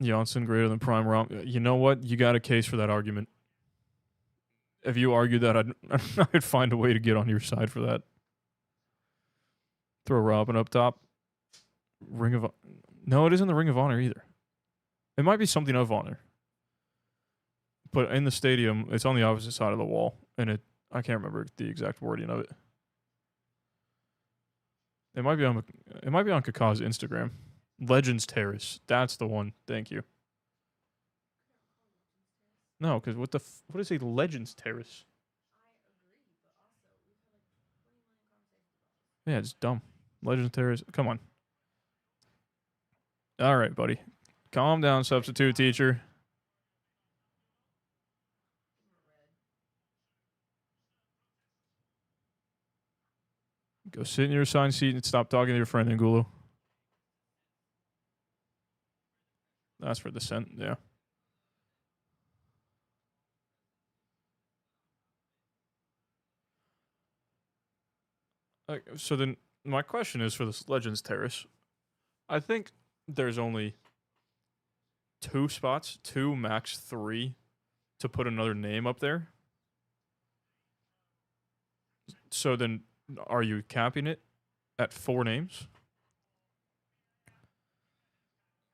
[SPEAKER 1] Janssen greater than prime Rom. You know what? You got a case for that argument. If you argued that, I'd find a way to get on your side for that. Throw Robin up top. No, it isn't the Ring of Honor either. It might be something of honor. But in the stadium, it's on the opposite side of the wall. And I can't remember the exact wording of it. It might be on Kaká's Instagram. Legends Terrace. That's the one. Thank you. No, because what is a Legends Terrace? Yeah, it's dumb. Legends Terrace. Come on. All right, buddy. Calm down, substitute teacher. Go sit in your assigned seat and stop talking to your friend, Angulo. That's for dissent, yeah. So then my question is for this Legends Terrace. I think there's only 2 spots, 2 max 3, to put another name up there. So then are you capping it at 4 names?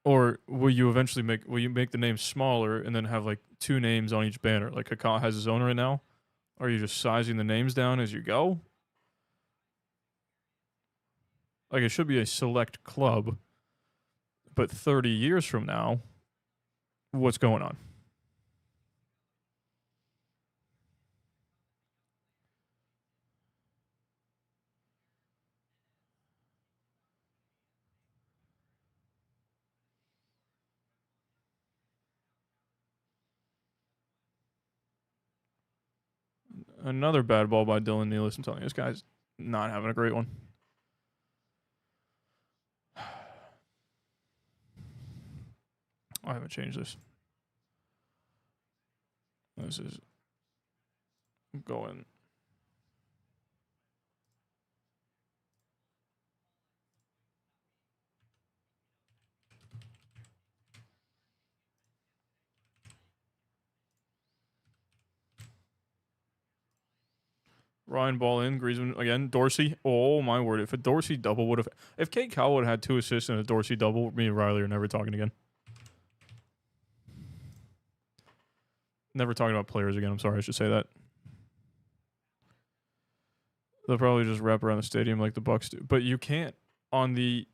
[SPEAKER 1] Or will you make the name smaller and then have like 2 names on each banner? Like Kaká has his own right now? Are you just sizing the names down as you go? Like it should be a select club, but 30 years from now, what's going on? Another bad ball by Dylan Nealis. I'm telling you, this guy's not having a great one. I haven't changed this. This is going. Ryan ball in. Griezmann again. Dorsey. Oh my word! If a Dorsey double would have, if Kate Cowell would have had 2 assists and a Dorsey double, me and Riley are never talking again. Never talking about players again. I'm sorry, I should say that. They'll probably just wrap around the stadium like the Bucks do, but you can't on the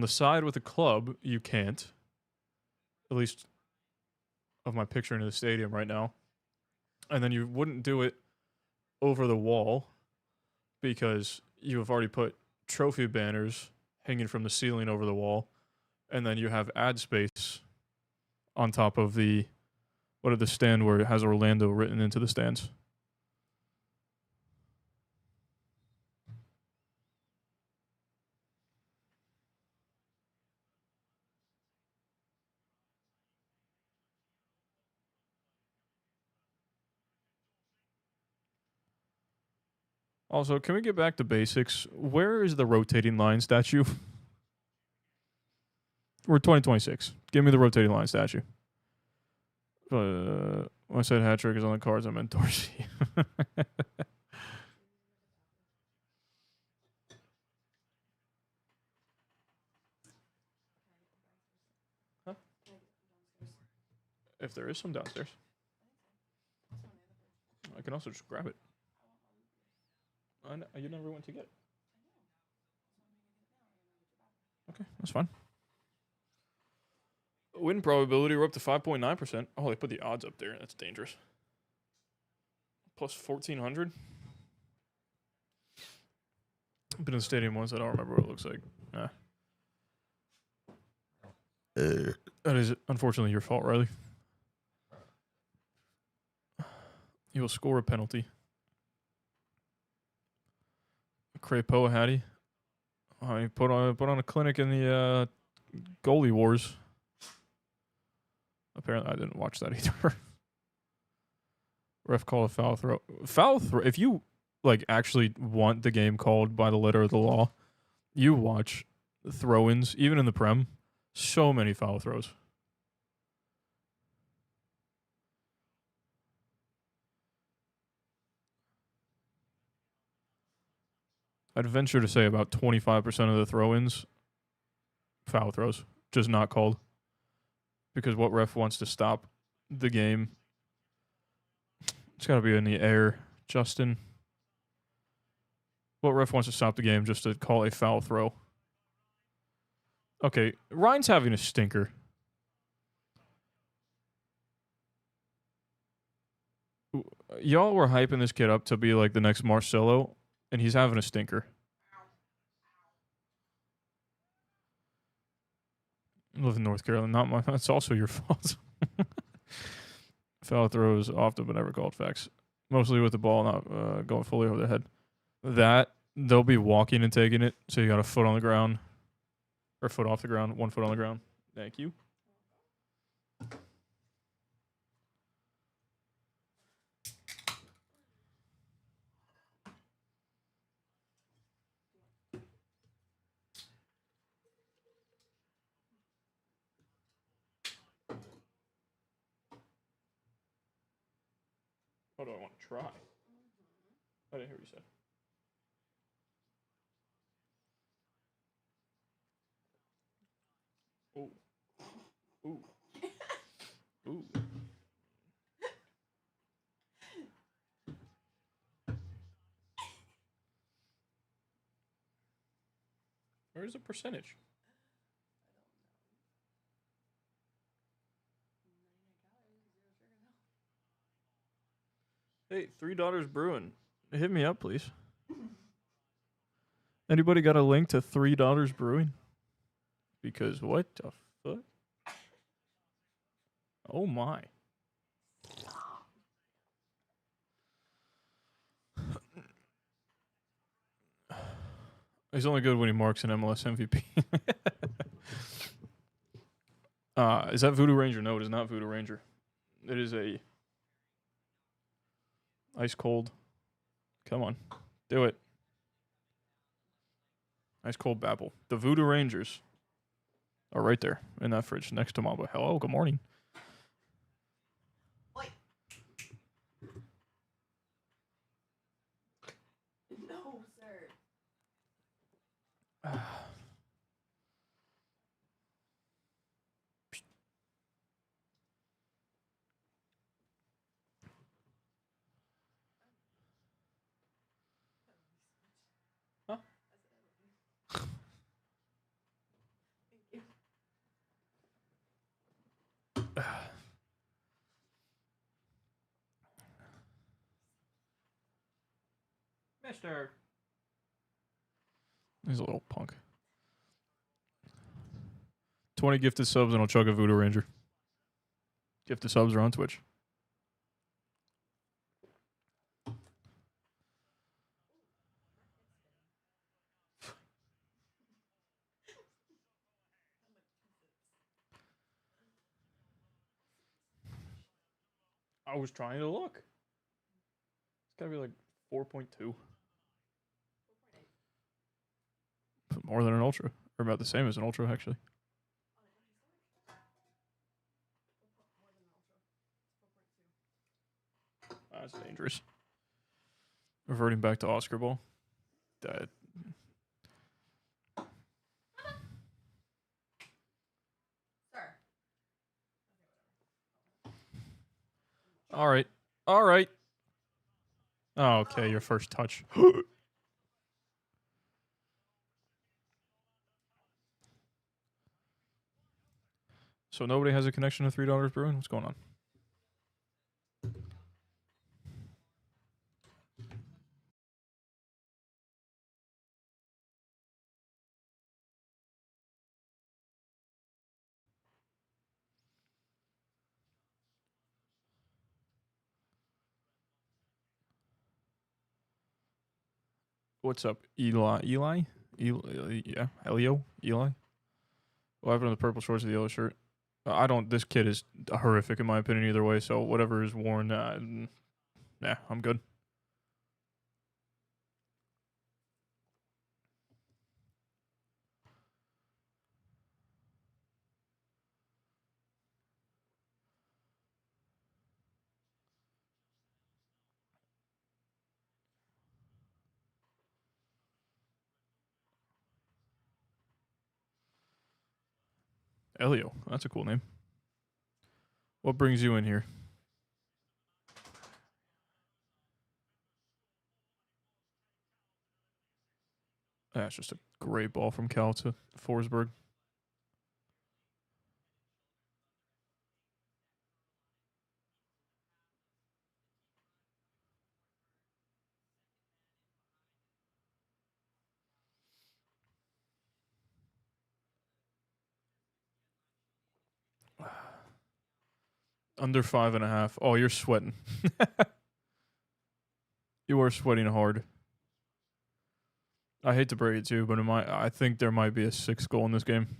[SPEAKER 1] side with the club. You can't. At least of my picture into the stadium right now, and then you wouldn't do it over the wall because you have already put trophy banners hanging from the ceiling over the wall, and then you have ad space on top of the stand where it has Orlando written into the stands. Also, can we get back to basics? Where is the rotating line statue? We're 2026. Give me the rotating line statue. When I said hat trick is on the cards, I meant Dorsey. Huh? If there is some downstairs, I can also just grab it. You never went to get it. Okay, that's fine. Win probability, we're up to 5.9%. Oh, they put the odds up there. That's dangerous. Plus 1,400. I've been in the stadium once. I don't remember what it looks like. That is unfortunately your fault, Riley. You will score a penalty. Crepoa Hattie. I put on a clinic in the goalie wars. Apparently, I didn't watch that either. Ref called a foul throw. If you like actually want the game called by the letter of the law, you watch throw-ins, even in the Prem. So many foul throws. I'd venture to say about 25% of the throw-ins, foul throws, just not called. Because what ref wants to stop the game? It's got to be in the air, Justin. What ref wants to stop the game just to call a foul throw? Okay, Ryan's having a stinker. Y'all were hyping this kid up to be like the next Marcelo, and he's having a stinker. I live in North Carolina. Not my. That's also your fault. Foul throws often but never called. Facts. Mostly with the ball not going fully over their head. That they'll be walking and taking it, so you got a foot on the ground, or foot off the ground, 1 foot on the ground. Thank you. What do I want to try? I didn't hear what you said. Ooh. Ooh. Ooh. Where's the percentage? Hey, $3 Brewing. Hit me up, please. Anybody got a link to $3 Brewing? Because what the fuck? Oh my. He's only good when he marks an MLS MVP. Is that Voodoo Ranger? No, it is not Voodoo Ranger. It is a ice cold. Come on. Do it. Ice cold Babel. The Voodoo Rangers are right there in that fridge next to Mamba. Hello, good morning. Huh?
[SPEAKER 2] Thank you.
[SPEAKER 1] Mister. He's a little punk. 20 gifted subs and I'll chug a Voodoo Ranger. Gifted subs are on Twitch. I was trying to look. It's gotta be like 4.2. More than an Ultra. Or about the same as an Ultra, actually. That's dangerous. Reverting back to Oscar Ball. That.
[SPEAKER 2] Sir.
[SPEAKER 1] All right. All right. Oh, okay, your first touch. So nobody has a connection to $3 Bruin? What's going on? What's up, Eli? Eli? Yeah, Elio? Eli? What happened to the purple shorts of the yellow shirt? I don't. This kid is horrific in my opinion either way. So whatever is worn, yeah, I'm good. Elio, that's a cool name. What brings you in here? That's just a great ball from Cal to Forsberg. Under 5.5. Oh, you're sweating. You are sweating hard. I hate to break it to you, but I think there might be a 6th goal in this game.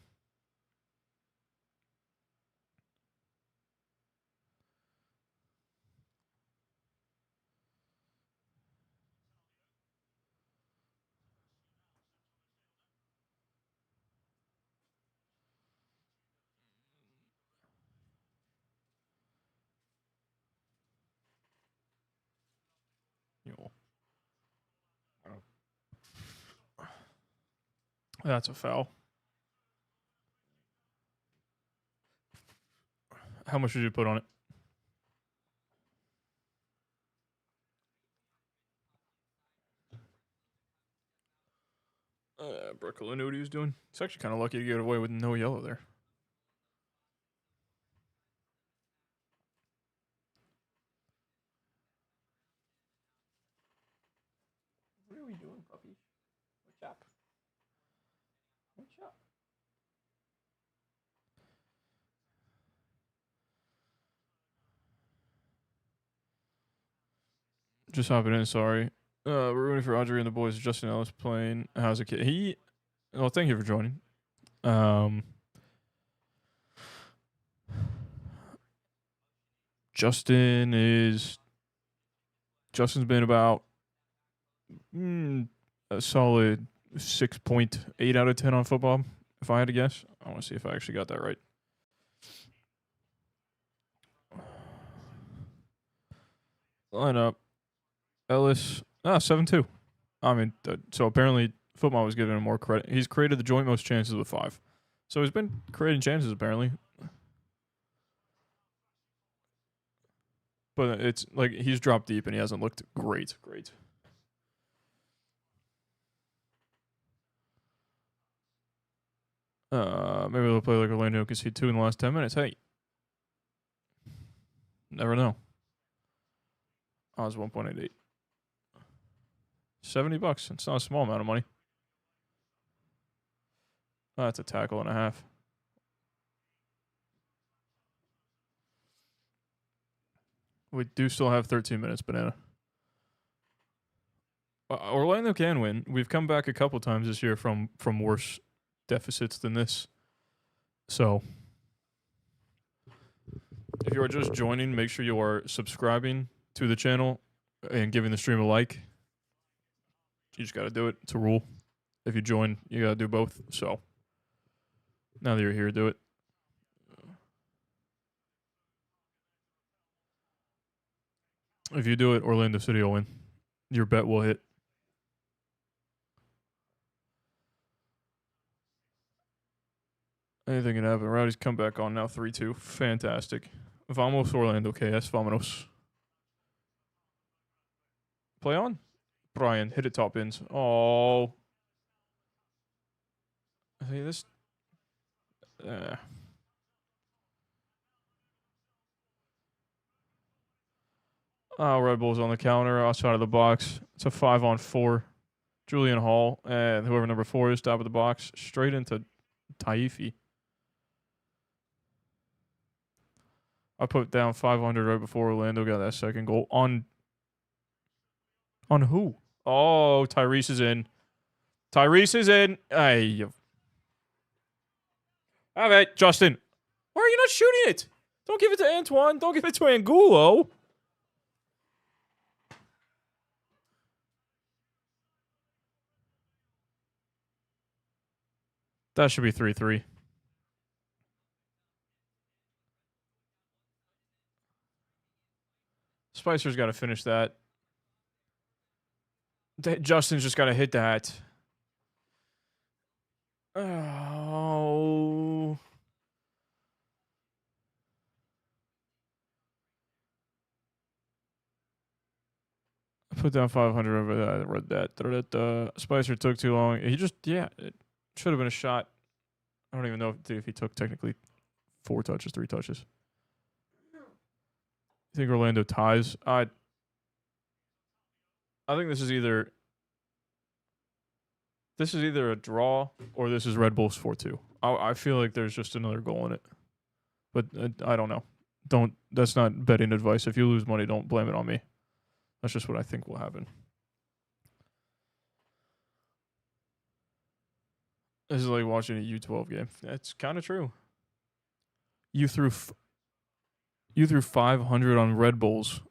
[SPEAKER 1] That's a foul. How much did you put on it? Brooklyn knew what he was doing. It's actually kind of lucky to get away with no yellow there. What are we doing, puppy? What's up? What's up? Just hopping in, sorry. We're rooting for Audrey and the boys. Justin Ellis playing. How's it? Well, thank you for joining. Justin's been about a solid 6.8 out of 10 on football, if I had to guess. I want to see if I actually got that right. Line up. Ellis, 7-2. I mean, so apparently Football was giving him more credit. He's created the joint most chances with 5. So he's been creating chances apparently. But it's like he's dropped deep and he hasn't looked great. Maybe they'll play like Orlando because he 2 in the last 10 minutes. Hey. Never know. Odds 1.88. $70. It's not a small amount of money. Oh, that's a tackle and a half. We do still have 13 minutes, Banana. Orlando can win. We've come back a couple times this year from worse deficits than this. So, if you are just joining, make sure you are subscribing to the channel and giving the stream a like. You just got to do it. It's a rule. If you join, you got to do both. So, now that you're here, do it. If you do it, Orlando City will win. Your bet will hit. Anything can happen. Rowdy's come back on now, 3-2. Fantastic. Vamos Orlando KS. Vamonos. Play on. Brian, hit it top ends. Oh. Hey, this. Oh, Red Bull's on the counter outside of the box. It's a 5-on-4. Julian Hall and whoever number 4 is, top of the box, straight into Taifi. I put down 500 right before Orlando got that second goal. On who? Oh, Tyrese is in. Tyrese is in. Hey. Have it, Justin. Why are you not shooting it? Don't give it to Antoine. Don't give it to Angulo. That should be 3-3. Spicer's got to finish that. Justin's just got to hit that. Oh. I put down 500 over that. I read that. Spicer took too long. He just, yeah, it should have been a shot. I don't even know if he took technically 4 touches, 3 touches. You think Orlando ties? I think this is either a draw or this is Red Bulls 4-2. I feel like there's just another goal in it, but I don't know. That's not betting advice. If you lose money, don't blame it on me. That's just what I think will happen. This is like watching a U12 game. That's kind of true. You threw 500 on Red Bulls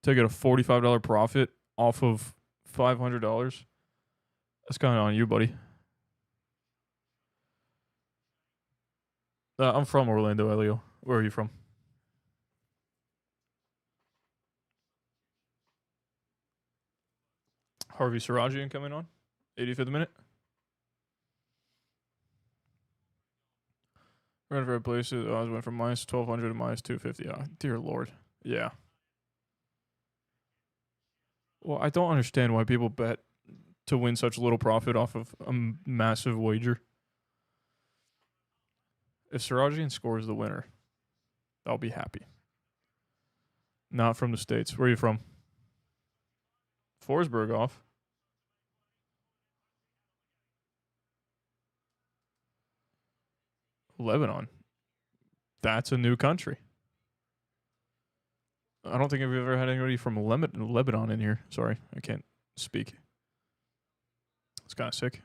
[SPEAKER 1] to get a $45 profit off of $500. That's kind of on you, buddy. I'm from Orlando, Elio. Where are you from? Harvey Sarajian coming on. 85th minute. Red for places. I went from minus 1,200 to minus 250. Oh, dear Lord. Yeah. Well, I don't understand why people bet to win such little profit off of a massive wager. If Sarajian scores the winner, I'll be happy. Not from the States. Where are you from? Forsberg off. Lebanon. That's a new country. I don't think I've ever had anybody from Lebanon in here. Sorry, I can't speak. It's kind of sick.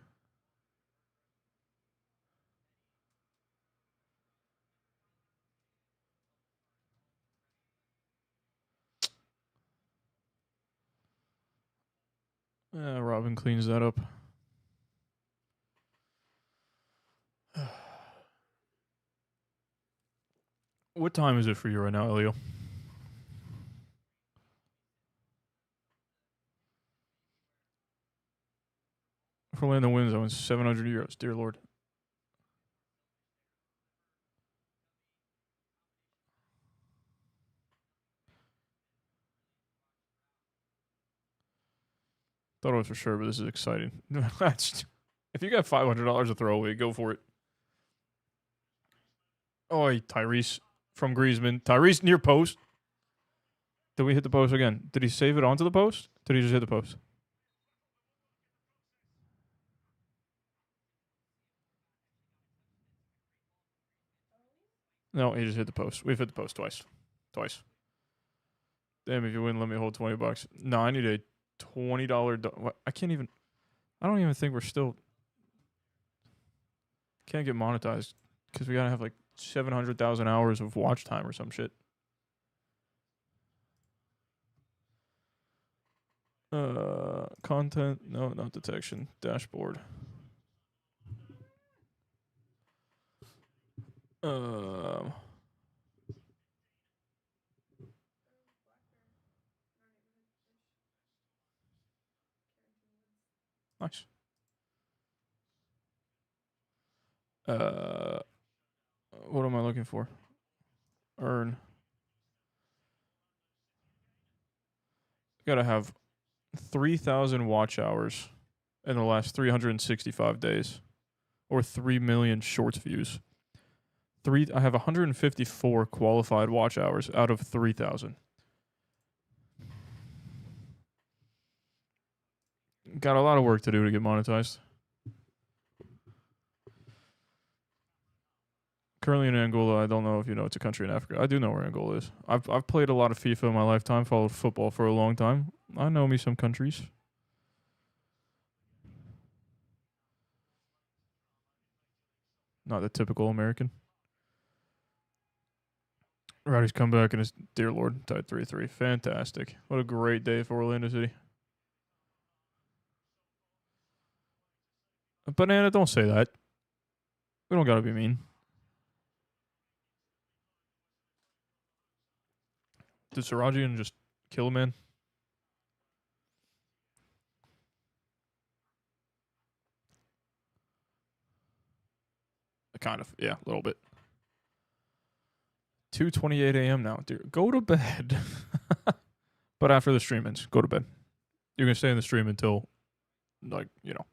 [SPEAKER 1] Robin cleans that up. What time is it for you right now, Elio? If Orlando wins, I win 700 euros. Dear Lord. Thought it was for sure, but this is exciting. If you got $500 to throw away, go for it. Oh, Tyrese from Griezmann. Tyrese near post. Did we hit the post again? Did he save it onto the post? Did he just hit the post? No, he just hit the post. We've hit the post twice. Damn, if you win, let me hold $20. No, I need a $20. I can't even. I don't even think we're still. Can't get monetized because we gotta have like 700,000 hours of watch time or some shit. Content. No, not detection. Dashboard. Nice. What am I looking for? Earn. Gotta have 3,000 watch hours in the last 365 days, or 3 million shorts views. I have 154 qualified watch hours out of 3,000. Got a lot of work to do to get monetized. Currently in Angola. I don't know if you know it's a country in Africa. I do know where Angola is. I've played a lot of FIFA in my lifetime, followed football for a long time. I know me some countries. Not the typical American. Roddy's come back and his dear Lord tied 3-3. Fantastic. What a great day for Orlando City. Banana, don't say that. We don't gotta be mean. Did Sarajian just kill a man? Kind of, yeah, a little bit. 2:28 a.m. now, dude. Go to bed. But after the stream ends, go to bed. You can stay in the stream until, like, you know,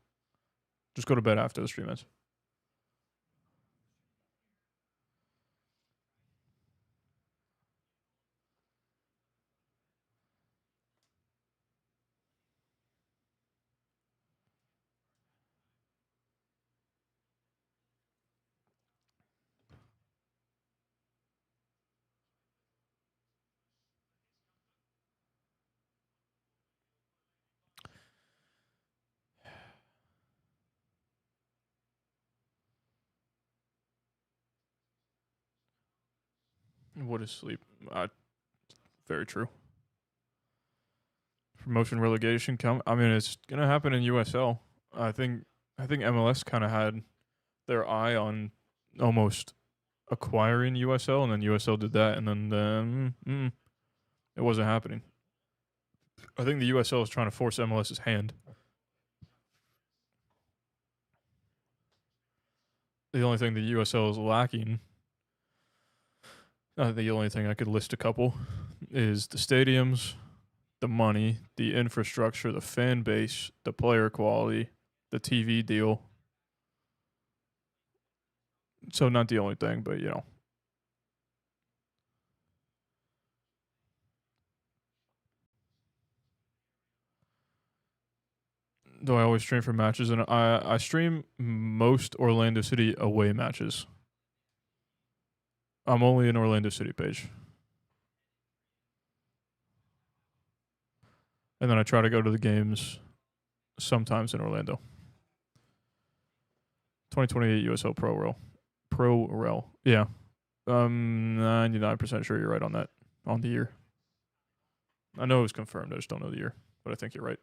[SPEAKER 1] just go to bed after the stream ends. What is sleep? Very true. Promotion relegation come. I mean, it's gonna happen in USL. I think MLS kind of had their eye on almost acquiring USL, and then USL did that, and then it wasn't happening. I think the USL is trying to force MLS's hand. The only thing the USL is lacking, the only thing I could list a couple, is the stadiums, the money, the infrastructure, the fan base, the player quality, the TV deal. So not the only thing, but you know. Do I always stream for matches? And I stream most Orlando City away matches. I'm only an Orlando City page. And then I try to go to the games sometimes in Orlando. 2028 USL Pro Rel. Yeah. 99% sure you're right on that. On the year. I know it was confirmed. I just don't know the year. But I think you're right.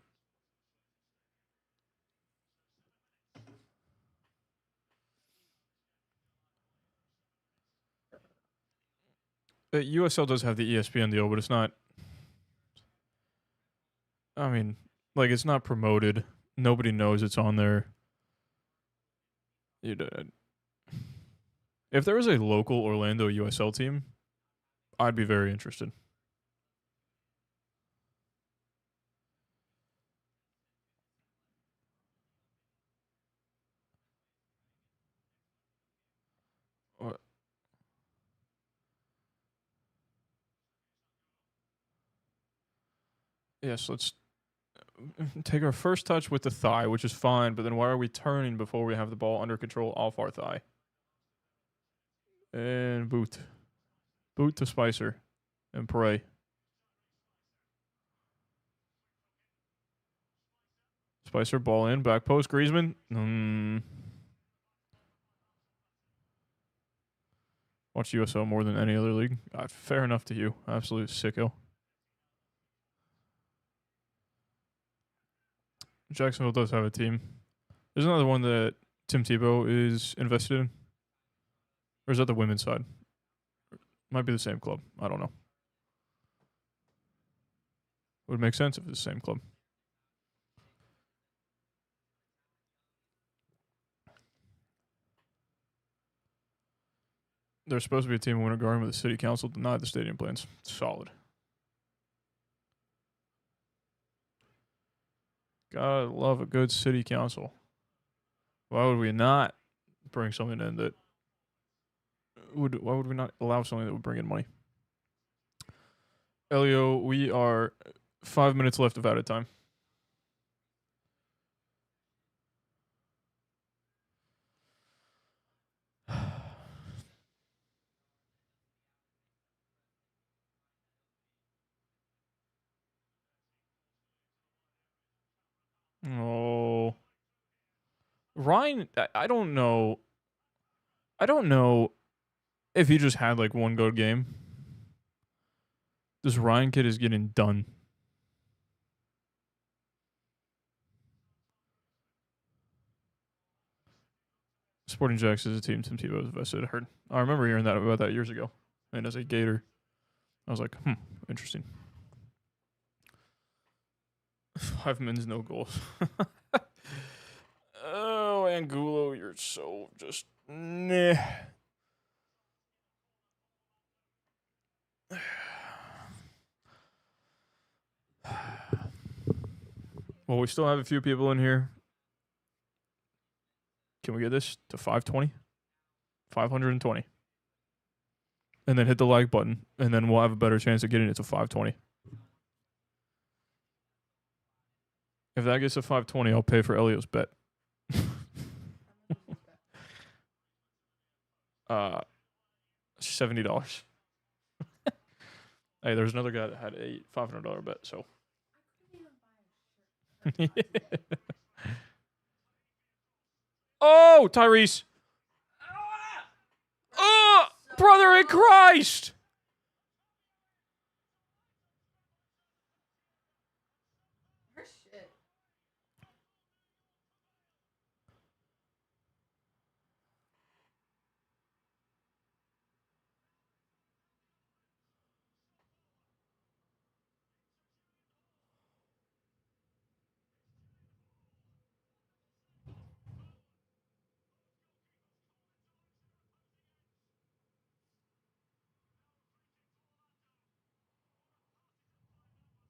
[SPEAKER 1] USL does have the ESPN deal, but it's not. I mean, like, it's not promoted. Nobody knows it's on there. If there was a local Orlando USL team, I'd be very interested. What? Yes, let's take our first touch with the thigh, which is fine, but then why are we turning before we have the ball under control off our thigh? And boot. Boot to Spicer. And pray. Spicer, ball in, back post, Griezmann. Watch USO more than any other league. Fair enough to you. Absolute sicko. Jacksonville does have a team. There's another one that Tim Tebow is invested in. Or is that the women's side? Might be the same club. I don't know. Would make sense if it's the same club. There's supposed to be a team in Winter Garden, but the city council denied the stadium plans. Solid. Gotta love a good city council. Why would we not bring something in that would? Why would we not allow something that would bring in money? Elio, we are 5 minutes left of out of time. Oh, Ryan, I don't know. I don't know if he just had like one good game. This Ryan kid is getting done. Sporting Jacks is a team Tim Tebow is invested. I remember hearing that about that years ago. And as a Gator, I was like, interesting. 5 minutes, no goals. Oh, Angulo, you're so just nah. Well, we still have a few people in here. Can we get this to 520? 520. And then hit the like button, and then we'll have a better chance of getting it to 520. If that gets to 520, I'll pay for Elio's bet. $70. Hey, there's another guy that had a $500 bet, so. Oh, Tyrese. Oh, brother in Christ.
[SPEAKER 2] Her shit.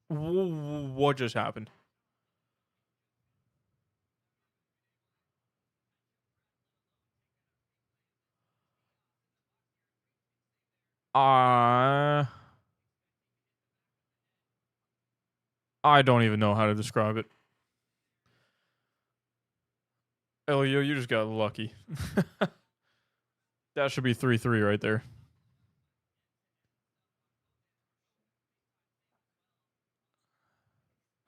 [SPEAKER 1] What just happened? I don't even know how to describe it. Elio, you just got lucky. That should be 3-3 right there.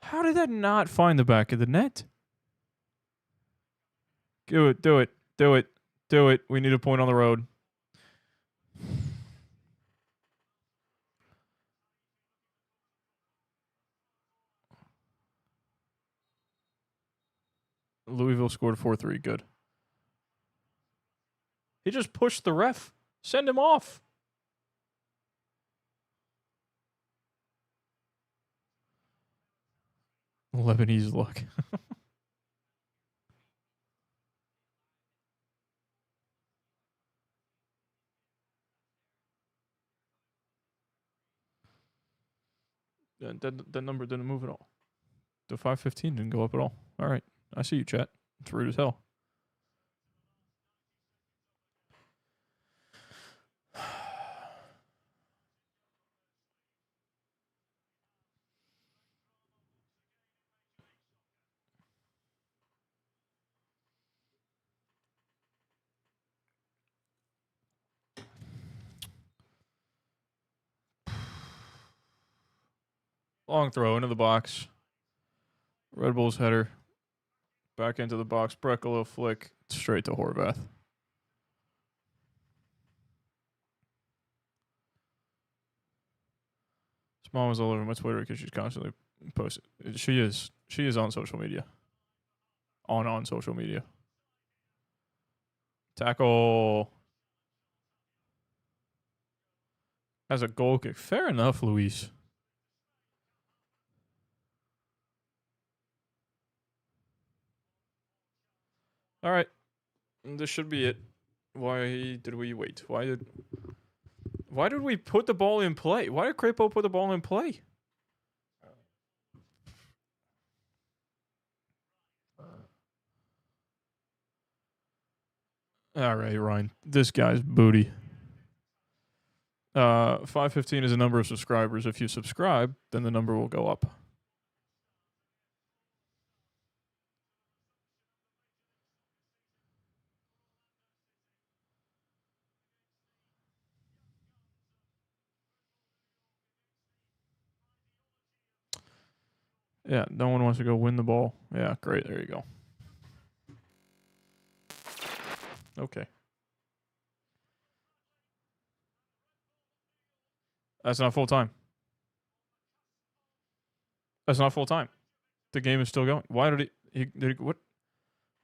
[SPEAKER 1] How did that not find the back of the net? Do it, do it, do it, do it. We need a point on the road. Louisville scored 4-3. Good. He just pushed the ref. Send him off. Lebanese luck. That number didn't move at all. The 515 didn't go up at all. All right. I see you, chat. It's rude as hell. Long throw into the box. Red Bull's header. Back into the box. Brekalo flick. Straight to Horvath. Mom was all over my Twitter because she's constantly posting. She is on social media. On social media. Tackle. As a goal kick. Fair enough, Luis. All right. This should be it. Why did we wait? Why did we put the ball in play? Why did Crepo put the ball in play? All right, Ryan. This guy's booty. 515 is a number of subscribers. If you subscribe, then the number will go up. Yeah, no one wants to go win the ball. Yeah, great. There you go. Okay. That's not full time. That's not full time. The game is still going. Why did what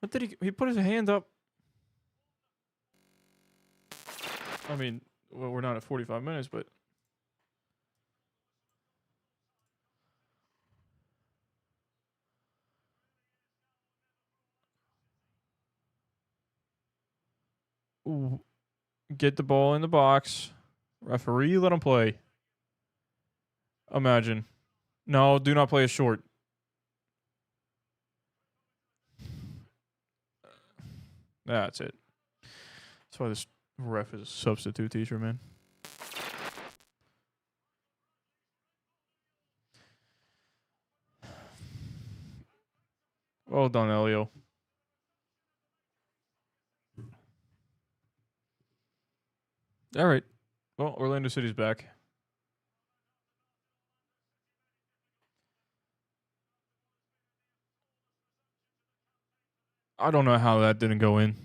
[SPEAKER 1] did he put his hand up? I mean, well, we're not at 45 minutes, but get the ball in the box. Referee, let him play. Imagine. No, do not play a short. That's it. That's why this ref is a substitute teacher, man. Well done, Elio. All right. Well, Orlando City's back. I don't know how that didn't go in.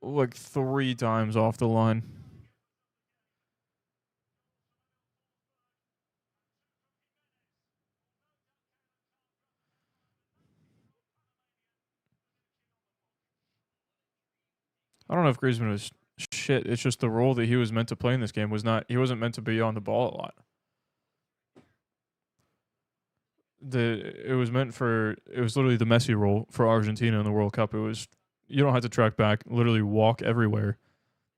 [SPEAKER 1] Like 3 times off the line. I don't know if Griezmann was shit. It's just the role that he was meant to play in this game was not. He wasn't meant to be on the ball a lot. It was literally the Messi role for Argentina in the World Cup. It was, you don't have to track back, literally walk everywhere,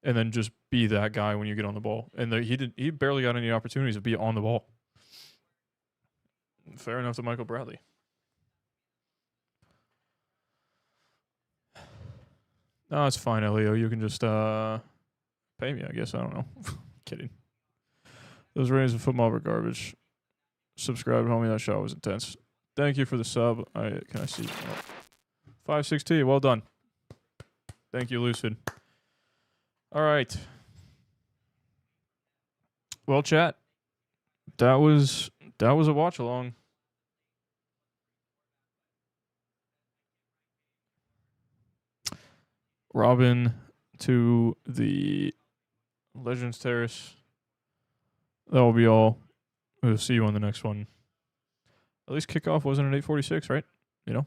[SPEAKER 1] and then just be that guy when you get on the ball. And he barely got any opportunities to be on the ball. Fair enough to Michael Bradley. No, it's fine, Elio. You can just pay me, I guess. I don't know. Kidding. Those ratings of football were garbage. Subscribe, homie. That shot was intense. Thank you for the sub. Can I see? Oh. 516. Well done. Thank you, Lucid. All right. Well, chat. That was a watch along. Robin to the Legends Terrace. That will be all. We'll see you on the next one. At least kickoff wasn't at 8:46, right? You know?